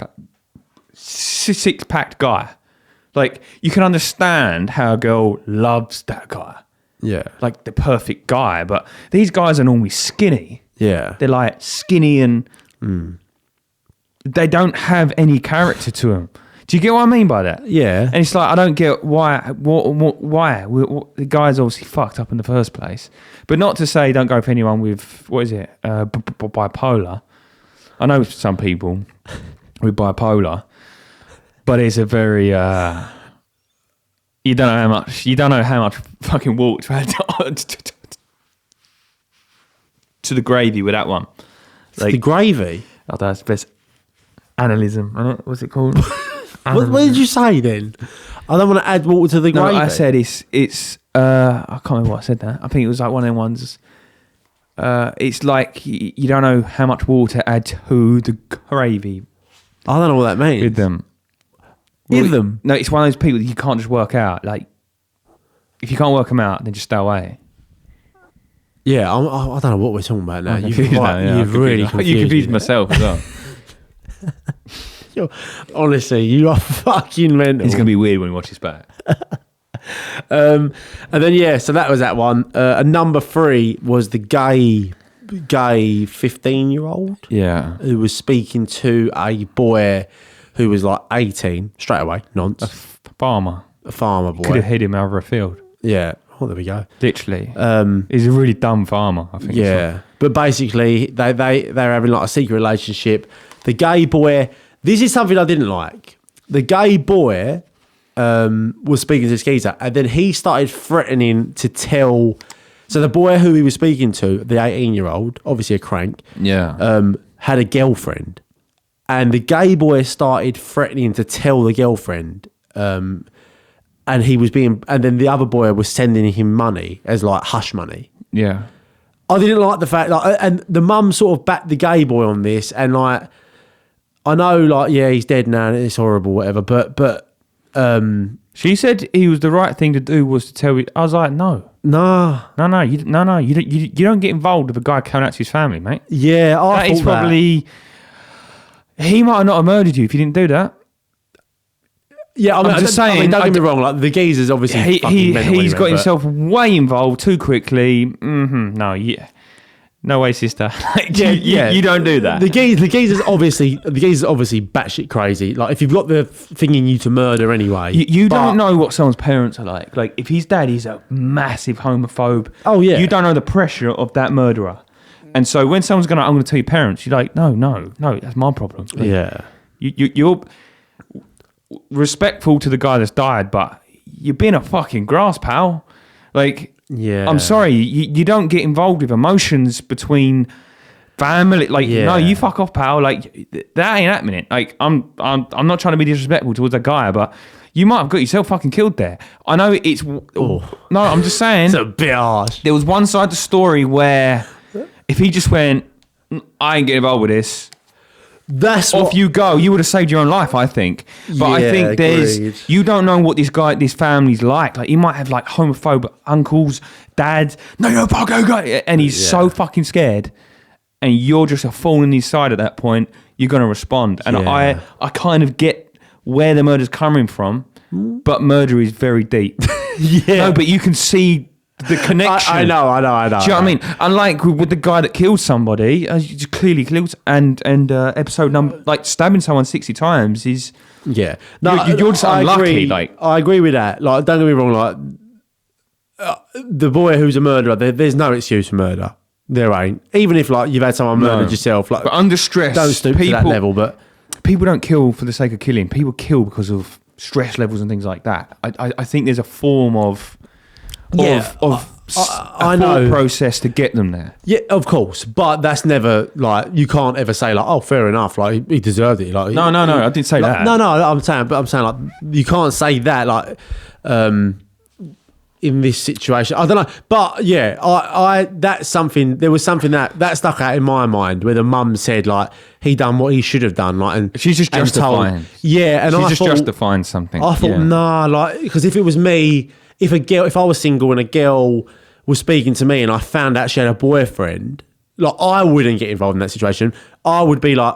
packed guy. Like you can understand how a girl loves that guy. Yeah. Like the perfect guy. But these guys are normally skinny. Yeah. They're like skinny and they don't have any character to them. Do you get what I mean by that? Yeah. And it's like, I don't get why. The guy's obviously fucked up in the first place. But not to say don't go for anyone with, what is it, bipolar. I know some people with bipolar. But it's a very... You don't know how much fucking walk to add to the gravy with that one. Like, the gravy? Oh, that's the best analysm. What's it called? What did you say then? I don't want to add water to the gravy. No, I said it's I can't remember what I said there. I think it was like one of them ones. It's like you don't know how much water to add to the gravy. I don't know what that means. With them. With them? No, it's one of those people that you can't just work out. Like, if you can't work them out, then just stay away. Yeah, I don't know what we're talking about now. You've really confused you confused myself as well. Honestly, you are fucking mental. It's going to be weird when we watch this back. And then, so that was that one. And number 3 was the gay 15-year-old. Yeah. Who was speaking to a boy who was like 18, straight away, nonce. A farmer boy. Could have hit him over a field. Yeah. Oh, there we go. Literally. He's a really dumb farmer, I think. Yeah. But basically, they're having like a secret relationship. The gay boy, this is something I didn't like. The gay boy was speaking to this geezer, and then he started threatening to tell... So the boy who he was speaking to, the 18-year-old, obviously a crank, had a girlfriend. And the gay boy started threatening to tell the girlfriend, and then the other boy was sending him money as like hush money. Yeah, I didn't like the fact, like, and the mum sort of backed the gay boy on this, and like, I know, like, yeah, he's dead now, and it's horrible, whatever. But she said he was the right thing to do was to tell you. I was like, no, you don't get involved with a guy coming out to his family, mate. Yeah, that is probably. He might not have murdered you if you didn't do that. Yeah, I'm just saying. Don't get me wrong. Like the geezer's obviously he's got himself way involved too quickly. No way, sister. You don't do that. The geezer's obviously batshit crazy. Like if you've got the thing in you to murder anyway, you don't know what someone's parents are like. Like if his daddy's a massive homophobe. Oh yeah, you don't know the pressure of that murderer. And so when someone's I'm going to tell your parents, you're like, no, that's my problem. Like, yeah. You're respectful to the guy that's died, but you're being a fucking grass, pal. Like, yeah. I'm sorry, you don't get involved with emotions between family. Like, no, you fuck off, pal. Like, that ain't happening. Like, I'm not trying to be disrespectful towards that guy, but you might have got yourself fucking killed there. I know it's... No, I'm just saying... It's a bit harsh. There was one side of the story where... If he just went, I ain't getting involved with this. Off you go. You would have saved your own life, I think. But I think you don't know what this family's like. Like, he might have like homophobic uncles, dads. No, fucking go. And he's so fucking scared. And you're just a fool on his side at that point. You're going to respond. And I kind of get where the murder's coming from. But murder is very deep. No, but you can see... the connection. I know. Do you know what I mean? Unlike with the guy that killed somebody, he clearly kills, and episode number, like stabbing someone 60 times is... Yeah. No, you're just unlucky. I agree with that. Like, don't get me wrong, like, the boy who's a murderer, there's no excuse for murder. There ain't. Even if, like, you've had someone murdered yourself. Like, but under stress, don't stoop to that level, but... People don't kill for the sake of killing. People kill because of stress levels and things like that. I think there's a form of I thought know process to get them there. Yeah, of course, but that's never like you can't ever say like, oh, fair enough, like he deserved it. Like No, I didn't say like, that. No, I'm saying like you can't say that like in this situation. I don't know, but yeah, I that's something. There was something that stuck out in my mind where the mum said like he done what he should have done, like, and she's just justifying. And she's I just thought, justifying something. I thought nah, like because if it was me, if I was single and a girl was speaking to me and I found out she had a boyfriend, like I wouldn't get involved in that situation. I would be like,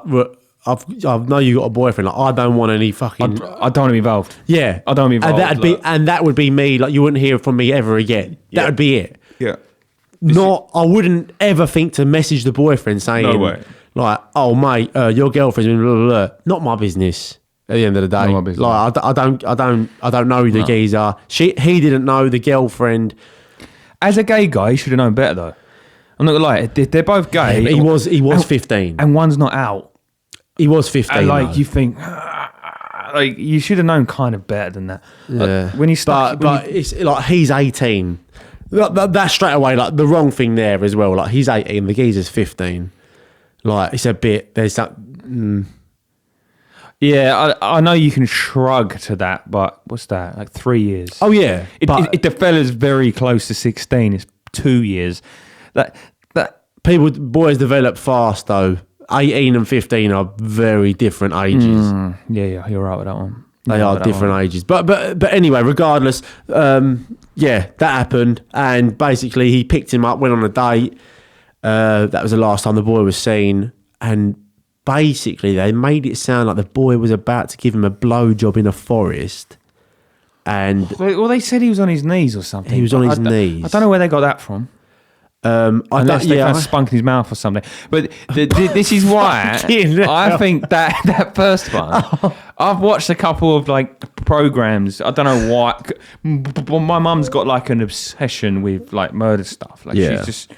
I know you got a boyfriend. Like I don't want any fucking. I don't want to be involved. Yeah, I don't want to be involved. And that would be me. Like you wouldn't hear from me ever again. That would be it. Yeah. I wouldn't ever think to message the boyfriend saying, No way. Like, oh mate, your girlfriend's been blah, blah, blah. Not my business. At the end of the day, Not my business. like I don't know the geezer. He didn't know the girlfriend. As a gay guy, he should have known better though. I'm not gonna lie. They're both gay. He was 15, and one's not out. He was 15. And like though. you think, like you should have known kind of better than that. Yeah. Like, when you start, but it's like he's 18. That's straight away like the wrong thing there as well. Like he's 18, the geezer's 15. Like it's a bit. There's that. Yeah, I know you can shrug to that, but what's that? Like 3 years. Oh yeah, The fella's very close to 16. It's 2 years. That boys develop fast though. 18 and 15 are very different ages. Yeah, you're right with that one. They are different ages. But anyway, regardless, that happened, and basically he picked him up, went on a date. That was the last time the boy was seen, and basically they made it sound like the boy was about to give him a blowjob in a forest. And well, they said he was on his knees or something. He was on his knees. I don't know where they got that from. Unless they found spunk in his mouth or something. But this is why I think that first one. I've watched a couple of like programs. I don't know why. My mum's got like an obsession with like murder stuff. Like she's just.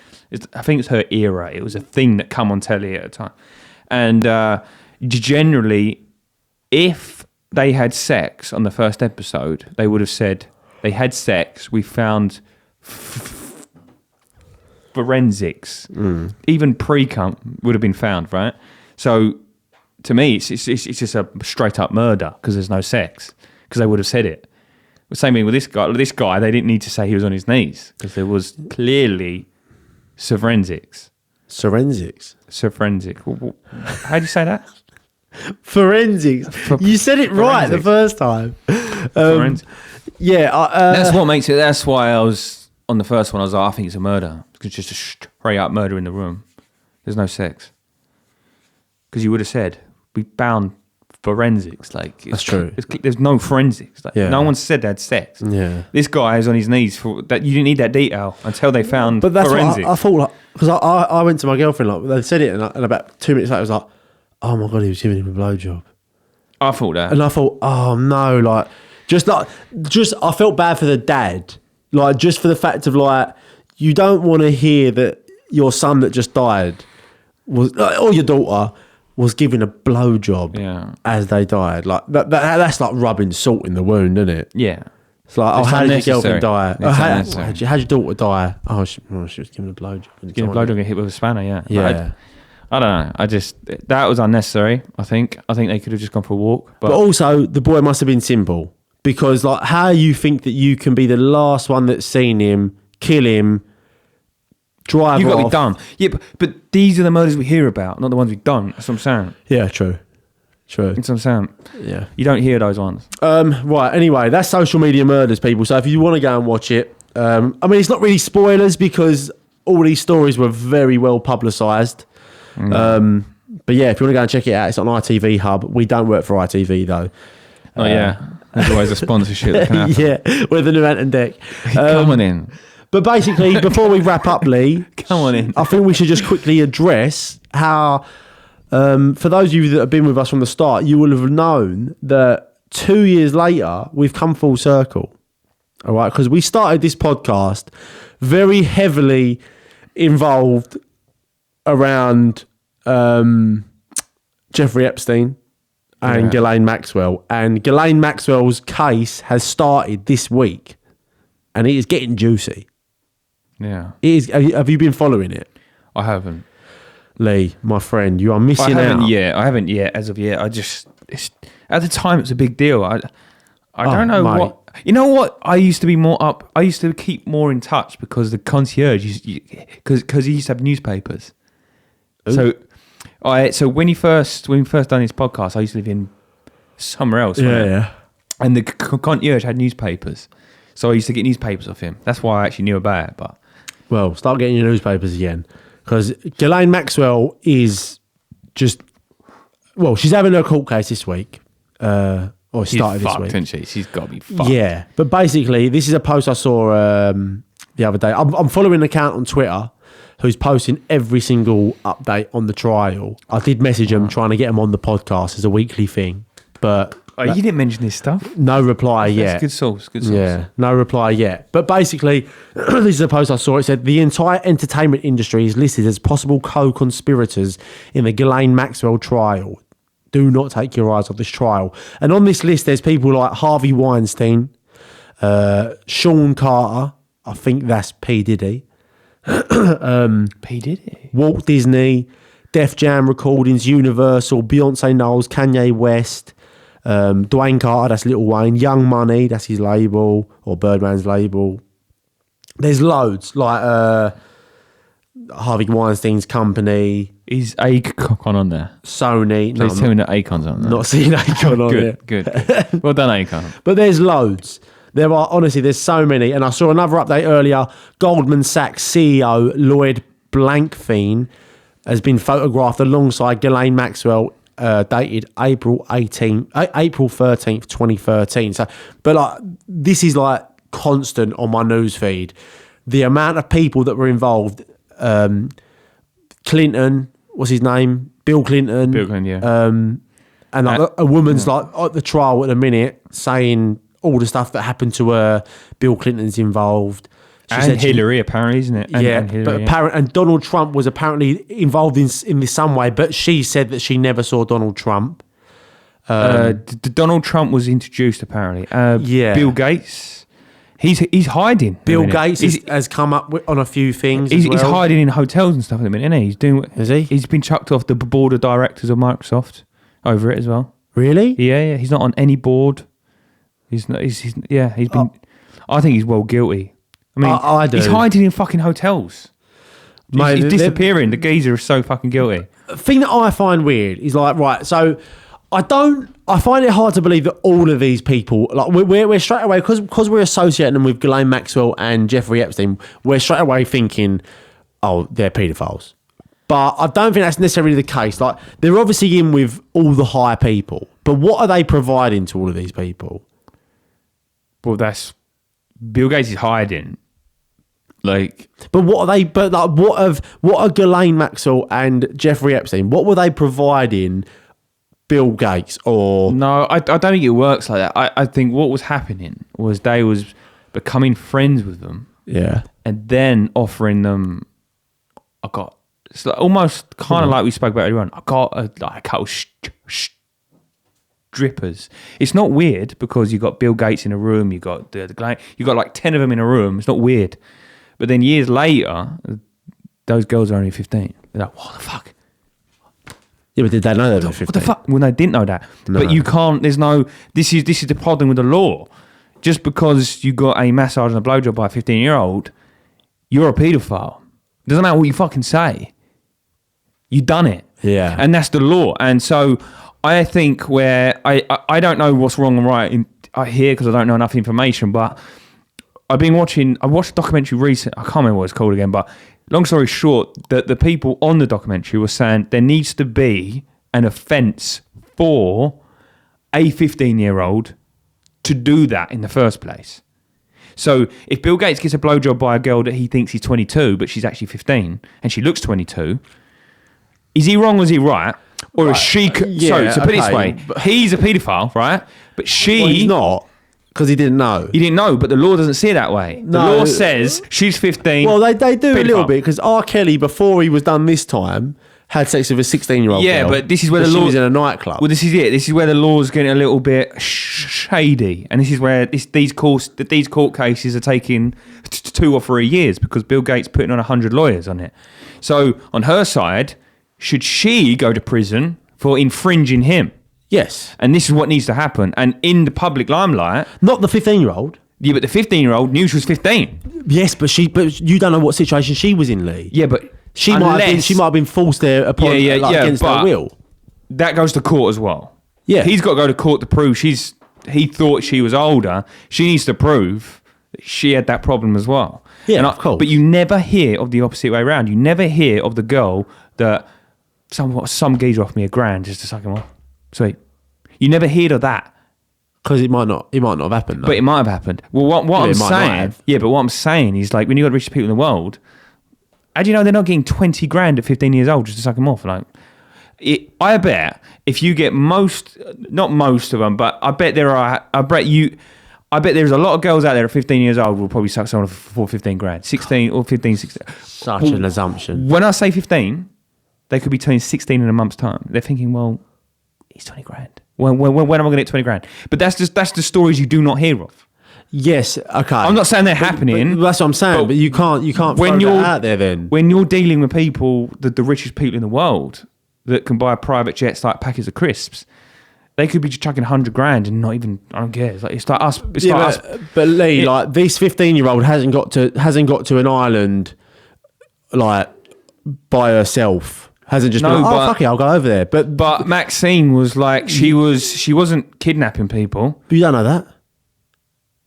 I think it's her era. It was a thing that come on telly at a time. And generally, if they had sex on the first episode, they would have said they had sex. We found forensics, even pre-cum would have been found, right? So to me, it's just a straight up murder because there's no sex, because they would have said it. The same thing with this guy. This guy, they didn't need to say he was on his knees because there was clearly forensics. Forensics. Forensic. How do you say that? Forensics. You said it right the first time. That's what makes it. That's why I was on the first one. I was like, I think it's a murder. It's just a straight up murder in the room. There's no sex. Because you would have said we found forensics. Like that's true. There's no forensics. Like, no one said they had sex. Yeah. This guy is on his knees for that. You didn't need that detail until they found. But that's forensics. what I thought. Like, because I went to my girlfriend. Like they said it, and about 2 minutes later, I was like, "Oh my god, he was giving him a blowjob." I thought that, and I thought, "Oh no!" Like I felt bad for the dad. Like just for the fact of like, you don't want to hear that your son that just died was, or your daughter was given a blowjob as they died. Like that's like rubbing salt in the wound, isn't it? Yeah. It's like, how did your girlfriend die? How'd your daughter die? Oh, she was given a blowjob. Giving a blowjob, get hit with a spanner, yeah. Yeah. I don't know. That was unnecessary, I think. I think they could have just gone for a walk. But also, the boy must have been simple. Because, like, how you think that you can be the last one that's seen him, kill him, drive off. You've got to be dumb. Yeah, but these are the murders we hear about, not the ones we've done. That's what I'm saying. Yeah, true. That's what I'm saying. Yeah. You don't hear those ones. Right, anyway, that's Social Media Murders, people. So if you want to go and watch it, I mean, it's not really spoilers because all these stories were very well publicised. But yeah, if you want to go and check it out, it's on ITV Hub. We don't work for ITV, though. Oh, yeah. There's always a sponsorship that can happen. Yeah, we're the new Ant and Deck. Come on in. But basically, before we wrap up, Lee, come on in. I think we should just quickly address how, for those of you that have been with us from the start, you will have known that 2 years later, we've come full circle. All right, because we started this podcast very heavily involved around Jeffrey Epstein and Ghislaine Maxwell. And Ghislaine Maxwell's case has started this week, and it is getting juicy. Yeah. It is. Have you been following it? I haven't. Lee, my friend, you are missing I out. haven't yet. As of yet, at the time it was a big deal. I don't know mate. what. You know what? I used to be more up. I used to keep more in touch because the concierge, because he used to have newspapers. Ooh. So when we first done this podcast, I used to live in somewhere else. Yeah. And the concierge had newspapers, so I used to get newspapers off him. That's why I actually knew about it. But Well, start getting your newspapers again. Because Ghislaine Maxwell is just... Well, she's having her court case this week. Or she's started fucked, this week. isn't she? She's got to be fucked. Yeah. But basically, this is a post I saw the other day. I'm following an account on Twitter who's posting every single update on the trial. I did message him trying to get him on the podcast as a weekly thing. But... you didn't mention this stuff. No reply yet. That's good source. Yeah, no reply yet. But basically, this is a post I saw. It said, the entire entertainment industry is listed as possible co-conspirators in the Ghislaine Maxwell trial. Do not take your eyes off this trial. And on this list, there's people like Harvey Weinstein, Sean Carter, I think that's P. Diddy. P. Diddy? Walt Disney, Def Jam Recordings, Universal, Beyonce Knowles, Kanye West... Dwayne Carter, that's Lil Wayne. Young Money, that's his label, or Birdman's label. There's loads, like Harvey Weinstein's company. Is Akon on there? Sony. Please tell me that Akon's on there. Not seeing Akon on there. Good. Well done, Akon. But there's loads. There's so many. And I saw another update earlier. Goldman Sachs CEO Lloyd Blankfein has been photographed alongside Ghislaine Maxwell, dated April 13th, 2013. So, but like, this is like constant on my news feed. The amount of people that were involved. Clinton, what's his name? Bill Clinton. Yeah. And like a woman's like at the trial at the minute saying all the stuff that happened to her. Bill Clinton's involved. And Hillary, apparently, isn't it? And Hillary, and Donald Trump was apparently involved in this some way, but she said that she never saw Donald Trump. Donald Trump was introduced, apparently. Bill Gates, he's hiding. Bill Gates has come up on a few things. He's hiding in hotels and stuff at the minute, isn't he? He's doing. Is he? He's been chucked off the board of directors of Microsoft over it as well. Really? Yeah. He's not on any board. He's not. He's been. I think he's well guilty. I mean, I do. He's hiding in fucking hotels. Mate, he's disappearing. The geezer is so fucking guilty. The thing that I find weird is like, right, so I find it hard to believe that all of these people, like we're straight away, because we're associating them with Ghislaine Maxwell and Jeffrey Epstein, we're straight away thinking, oh, they're paedophiles. But I don't think that's necessarily the case. Like, they're obviously in with all the high people, but what are they providing to all of these people? Well, that's Bill Gates is hiding. Like, but what are they? But like, what are Ghislaine Maxwell and Jeffrey Epstein? What were they providing Bill Gates or? No, I don't think it works like that. I think what was happening was they was becoming friends with them. Yeah, and then offering them. It's like almost kind of like we spoke about earlier on. I got a couple strippers. It's not weird because you got Bill Gates in a room. You got you got like 10 of them in a room. It's not weird. But then years later, those girls are only 15. They're like, what the fuck? Yeah, but did they know they were 15? What the fuck? Well, they didn't know that. No. But you can't, this is the problem with the law. Just because you got a massage and a blowjob by a 15-year-old, you're a paedophile. It doesn't matter what you fucking say. You done it. Yeah. And that's the law. And so I think where, I don't know what's wrong and right here because I don't know enough information, but I watched a documentary recently. I can't remember what it's called again, but long story short, the people on the documentary were saying there needs to be an offence for a 15-year-old to do that in the first place. So if Bill Gates gets a blowjob by a girl that he thinks he's 22, but she's actually 15, and she looks 22, is he wrong or is he right? Or right. is she... so put it this way, he's a paedophile, right? But she... Well, he's not. Because he didn't know. He didn't know, but the law doesn't see it that way. The law says she's 15. Well, they do paedophile. A little bit, because R. Kelly, before he was done this time, had sex with a 16-year-old girl. But this is where the law... She was in a nightclub. Well, this is it. This is where the law's getting a little bit shady. And this is where these court cases are taking 2 or 3 years because Bill Gates putting on 100 lawyers on it. So on her side, should she go to prison for infringing him? Yes. And this is what needs to happen. And in the public limelight... Not the 15-year-old. Yeah, but the 15-year-old knew she was 15. Yes, but you don't know what situation she was in, Lee. Yeah, but... She might have been forced there upon, against her will. That goes to court as well. Yeah. He's got to go to court to prove he thought she was older. She needs to prove that she had that problem as well. Yeah, of course. But you never hear of the opposite way around. You never hear of the girl that some geezer offered me $1,000 just to suck him off. Sweet. You never heard of that. Because it might not have happened. Though. But it might have happened. Well, what I'm saying... Yeah, but what I'm saying is, like, when you've got the richest people in the world, how do you know they're not getting $20,000 at 15 years old just to suck them off? Like, I bet if you get not most of them, but I bet there's a lot of girls out there at 15 years old will probably suck someone off for $15,000. 16 or 15, 16. Such an assumption. When I say 15, they could be turning 16 in a month's time. They're thinking, well, he's $20,000. When am I going to get $20,000? But that's the stories you do not hear of. Yes, okay. I'm not saying they're happening. But that's what I'm saying. But you can't throw that out there then. When you're dealing with people, the richest people in the world that can buy private jets like packets of crisps, they could be just chucking $100,000 and not even. I don't care. It's like us. But Lee, like this 15-year-old hasn't got to an island like by herself. Hasn't just been like, fuck it, I'll go over there. But Maxine was like, she wasn't kidnapping people. But you don't know that.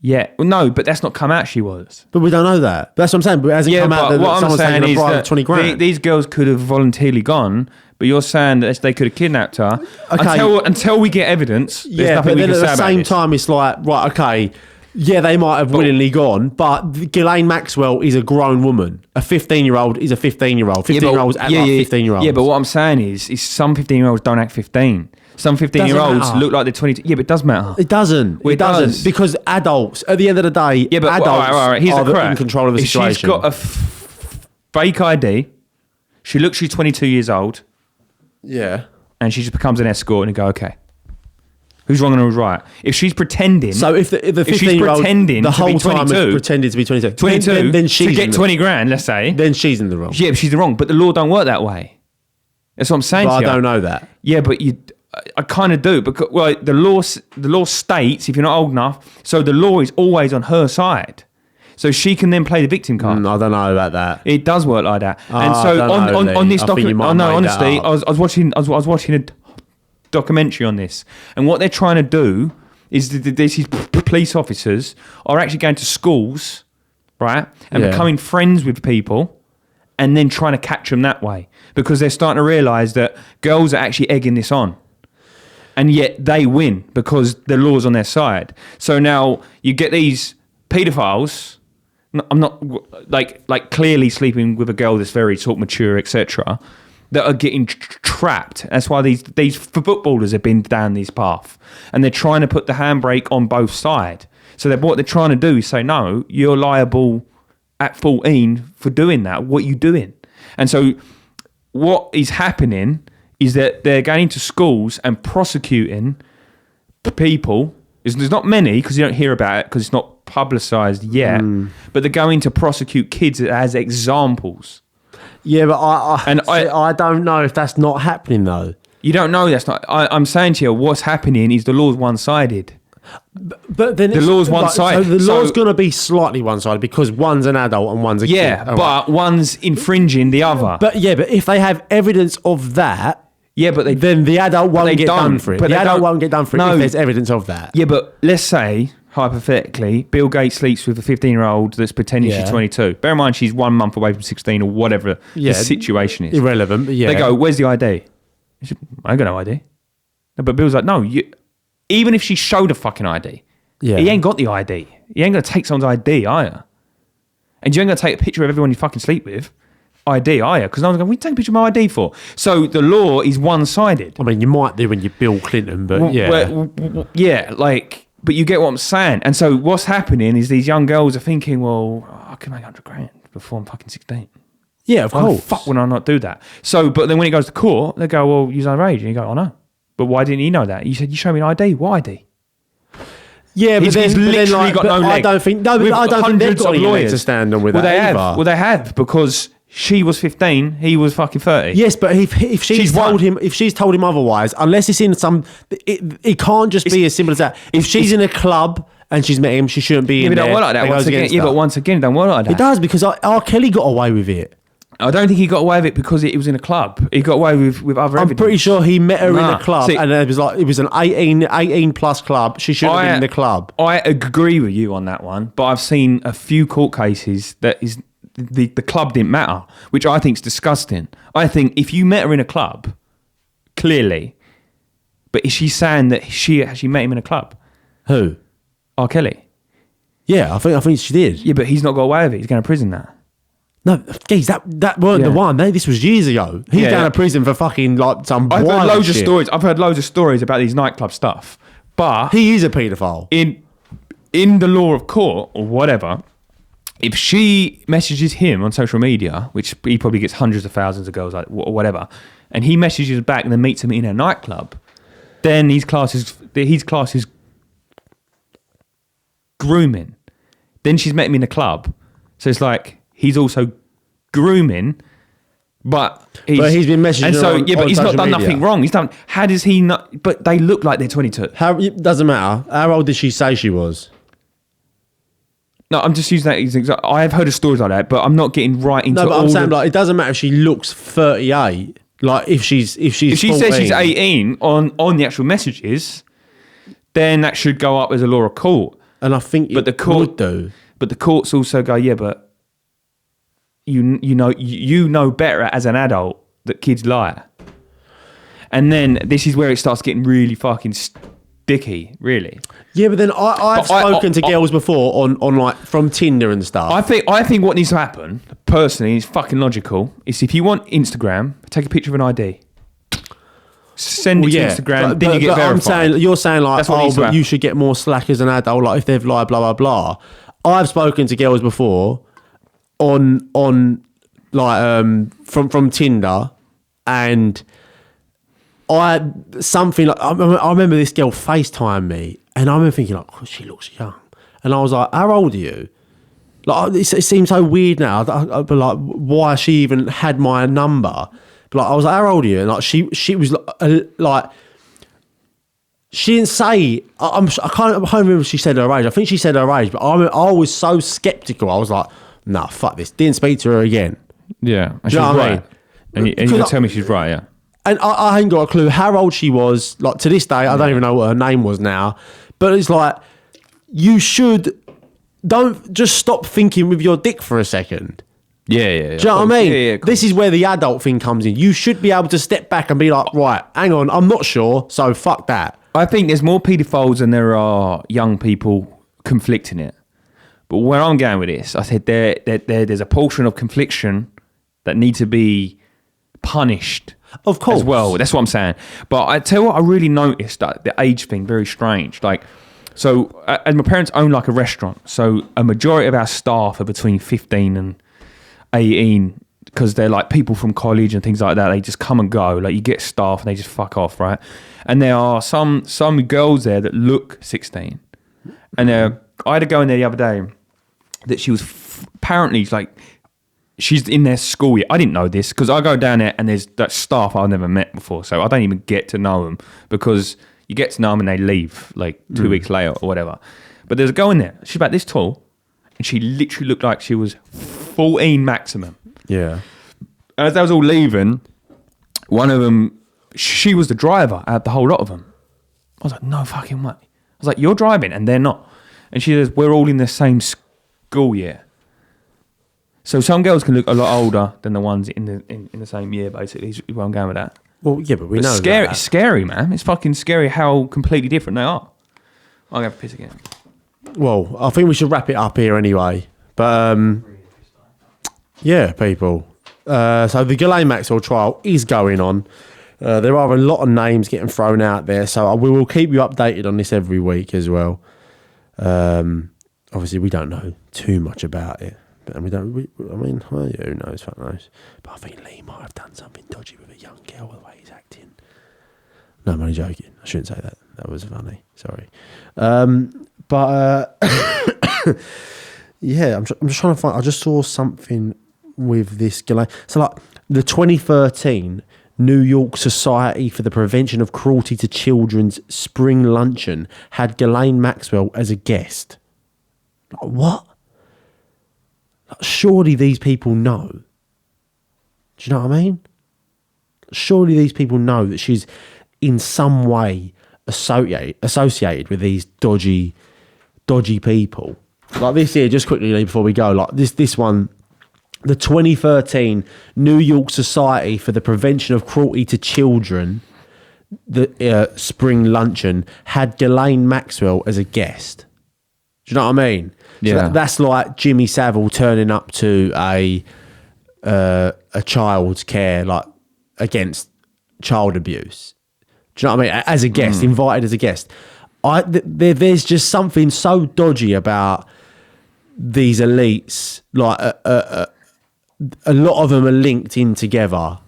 Yeah, well, no, but that's not come out. She was. But we don't know that. But that's what I'm saying. But it hasn't come out that someone's taking a bribe of $20,000. These girls could have voluntarily gone, but you're saying that they could have kidnapped her. Okay. Until we get evidence, there's nothing we can say about it. But then at the same time, it's like, right, okay, yeah, they might have willingly gone, but Ghislaine Maxwell is a grown woman. A 15-year-old is a 15-year-old. 15-year-olds act like 15-year-olds. Yeah, but what I'm saying is some 15-year-olds don't act 15. Some 15-year-olds look like they're 22. Yeah, but it does matter. It doesn't. It doesn't. Because adults, at the end of the day, adults are in control of the situation. She's got a fake ID. She's 22 years old. Yeah. And she just becomes an escort and you go, okay. Who's wrong and who's right? If she's pretending... So if the 15-year-old the whole time has pretended to be 22, then she's to get $20,000, let's say... Then she's in the wrong. Yeah, but she's in the wrong. But the law don't work that way. That's what I'm saying to you. I don't know that. Yeah, but I kind of do. Because the law states, if you're not old enough, so the law is always on her side. So she can then play the victim card. I don't know about that. It does work like that. And so on this document... Oh, no, honestly, I was watching a documentary on this, and what they're trying to do is these police officers are actually going to schools, right, and becoming friends with people, and then trying to catch them that way, because they're starting to realise that girls are actually egging this on, and yet they win because the law's on their side. So now you get these paedophiles. I'm not like clearly sleeping with a girl that's very sort of mature, etc., that are getting trapped. That's why these footballers have been down this path, and they're trying to put the handbrake on both sides. So what they're trying to do is say, no, you're liable at 14 for doing that. What are you doing? And so what is happening is that they're going to schools and prosecuting people. There's not many, because you don't hear about it because it's not publicised yet, but they're going to prosecute kids as examples. Yeah, but I don't know if that's not happening though. You don't know that's not. I'm saying to you, what's happening is the law's one-sided. But then the law's one-sided. So the law's going to be slightly one-sided because one's an adult and one's a kid. Yeah, but one's infringing the other. But if they have evidence of that, then the adult won't get done for it. But the adult won't get done for it if there's evidence of that. Yeah, but let's say, hypothetically, Bill Gates sleeps with a 15-year-old that's pretending she's 22. Bear in mind, she's 1 month away from 16 or whatever the situation is. Irrelevant, but They go, where's the ID? I ain't got no ID. No, but Bill's like, no, even if she showed a fucking ID, he ain't got the ID. You ain't going to take someone's ID, are you? And you ain't going to take a picture of everyone you fucking sleep with. ID, are you? Because no one's going, what are you taking a picture of my ID for? So the law is one-sided. I mean, you might do when you're Bill Clinton, but but you get what I'm saying. And so what's happening is these young girls are thinking, well, I can make $100,000 before I'm fucking 16. Yeah, of course. Why the fuck would I not do that? So, but then when it goes to court, they go, well, you're underage. And you go, oh no. But why didn't you know that? You said, you showed me an ID. What ID? Yeah, but he's literally got no I leg. don't think they've got any legs to stand on with that either. Well, they have because she was 15, he was fucking 30. Yes, but if she's told him otherwise, unless it's in some, it can't just be as simple as that. If she's in a club and she's met him, she shouldn't be in there. Don't work like that. Once again, don't work like that. It does, because R. Kelly got away with it. I don't think he got away with it because it was in a club. He got away with other evidence. I'm pretty sure he met her in a club, and it was an 18 plus club. She should have been in the club. I agree with you on that one, but I've seen a few court cases that is the club didn't matter, which I think is disgusting. I think if you met her in a club, clearly, but is she saying that she actually met him in a club? Who? R. Kelly. Yeah, I think she did. Yeah, but he's not got away with it. He's going to prison now. No, geez, that weren't the one. This was years ago. He's down to prison for fucking like some. I've heard loads of stories. I've heard loads of stories about these nightclub stuff, but he is a paedophile. In the law of court or whatever, if she messages him on social media, which he probably gets hundreds of thousands of girls like or whatever, and he messages back and then meets him in a nightclub, then his class is grooming. Then she's met him in a club, so it's like. He's also grooming, but he's been messaging. And so, but he's not done nothing wrong. He's done. How does he not? But they look like they're 22. It doesn't matter. How old did she say she was? No, I'm just using that as an example. I have heard of stories like that, but I'm not getting right into. No, but I'm saying like it doesn't matter if she looks 38. Like if she 14, says she's 18 on the actual messages, then that should go up as a law of court. And I think, but the court would do. But the courts also go, yeah, but. You know better as an adult that kids lie, and then this is where it starts getting really fucking sticky, really. Yeah, but then I've spoken to girls before on like from Tinder and stuff. I think what needs to happen personally is fucking logical. Is if you want Instagram, take a picture of an ID, send it to Instagram, then you get verified. You're saying like, but you should get more slack as an adult, like if they've lied, blah blah blah. I've spoken to girls before. On like from Tinder, and I remember this girl FaceTimed me, and I remember thinking like, oh, she looks young, and I was like, how old are you? Like it seems so weird now. I'd be like, why she even had my number? But like I was like, how old are you? And like she was like. She didn't say. I can't remember if she said her age. I think she said her age, but I was so skeptical. I was like. Nah, fuck this. Didn't speak to her again. Yeah. Do you know what I mean? And you can tell me she's right, yeah. And I ain't got a clue how old she was. Like, to this day, I don't even know what her name was now. But it's like, don't just stop thinking with your dick for a second. Yeah. Do you know what I mean? Yeah, this is where the adult thing comes in. You should be able to step back and be like, right, hang on, I'm not sure, so fuck that. I think there's more paedophiles than there are young people conflicting it. But where I'm going with this, I said there's a portion of confliction that need to be punished. Of course. As well. That's what I'm saying. But I tell you what, I really noticed that the age thing, very strange. Like, so, and my parents own like a restaurant. So a majority of our staff are between 15 and 18 because they're like people from college and things like that. They just come and go. Like you get staff and they just fuck off, right? And there are some girls there that look 16. And I had a girl in there the other day that she was apparently like, she's in their school year. I didn't know this because I go down there and there's that staff I've never met before. So I don't even get to know them because you get to know them and they leave like 2 weeks later or whatever. But there's a girl in there. She's about this tall and she literally looked like she was 14 maximum. Yeah. As they was all leaving, one of them, she was the driver out of the whole lot of them. I was like, no fucking way. I was like, you're driving and they're not. And she says, we're all in the same school year. So some girls can look a lot older than the ones in the same year, basically, is where I'm going with that. Well, yeah, but we know scary, that. It's scary, man. It's fucking scary how completely different they are. I'll go for piss again. Well, I think we should wrap it up here anyway. But, yeah, people. So the Ghislaine Maxwell trial is going on. There are a lot of names getting thrown out there, so we will keep you updated on this every week as well. Obviously, we don't know too much about it. But who knows, fuck knows. But I think Lee might have done something dodgy with a young girl the way he's acting. No, I'm only joking. I shouldn't say that. That was funny. Sorry. But yeah, I'm just trying to find. I just saw something with this Ghislaine. So like the 2013 New York Society for the Prevention of Cruelty to Children's Spring Luncheon had Ghislaine Maxwell as a guest. Like, what? Like, surely these people know. Do you know what I mean? Surely these people know that she's in some way associated with these dodgy people. Like this here, just quickly before we go, like this one, the 2013 New York Society for the Prevention of Cruelty to Children, the Spring Luncheon, had Ghislaine Maxwell as a guest. Do you know what I mean? Yeah. So that's like Jimmy Savile turning up to a child's care, like against child abuse. Do you know what I mean? As a guest, invited as a guest. There's just something so dodgy about these elites. Like a lot of them are linked in together.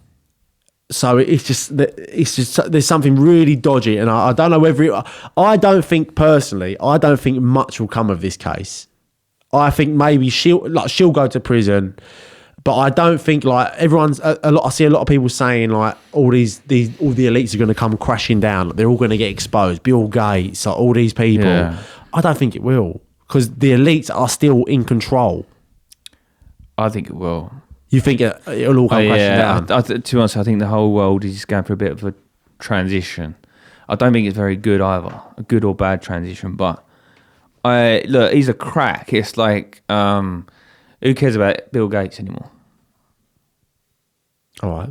So it's just there's something really dodgy, and I don't know whether I don't think much will come of this case. I think maybe she'll go to prison, but I don't think like I see a lot of people saying like all the elites are going to come crashing down. Like, they're all going to get exposed. Bill Gates, like, all these people. Yeah. I don't think it will, because the elites are still in control. I think it will. You think it'll all come crashing down? To be honest, I think the whole world is just going through a bit of a transition. I don't think it's very good either, a good or bad transition. But look, he's a crack. It's like, who cares about Bill Gates anymore? All right,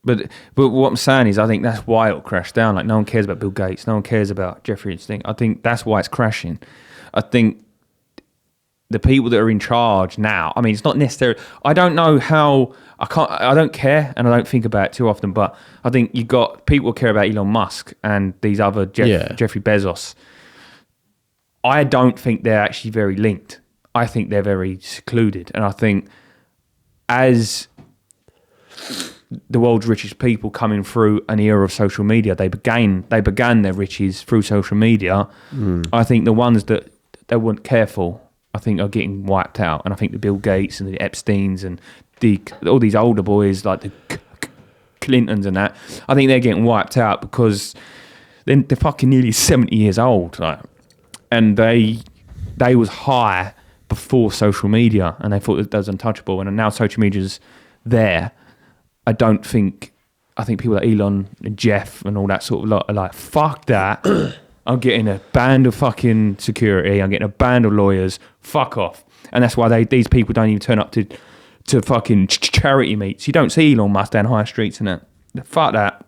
but what I'm saying is, I think that's why it'll crash down. Like, no one cares about Bill Gates. No one cares about Jeffrey Epstein. I think that's why it's crashing. I think the people that are in charge now, I mean, it's not necessarily, I don't know how, I don't care, and I don't think about it too often, but I think you got people who care about Elon Musk and these other Jeffrey Bezos. I don't think they're actually very linked. I think they're very secluded. And I think as the world's richest people coming through an era of social media, they began their riches through social media. I think the ones that they weren't careful, I think, are getting wiped out. And I think the Bill Gates and the Epsteins and all these older boys like the Clintons and that, I think they're getting wiped out because they're fucking nearly 70 years old. Like, and they was high before social media, and they thought that was untouchable. And now social media's there. I think people like Elon and Jeff and all that sort of lot are like, fuck that. I'm getting a band of fucking security. I'm getting a band of lawyers. Fuck off. And that's why these people don't even turn up to fucking charity meets. You don't see Elon Musk down high streets and that. Fuck that.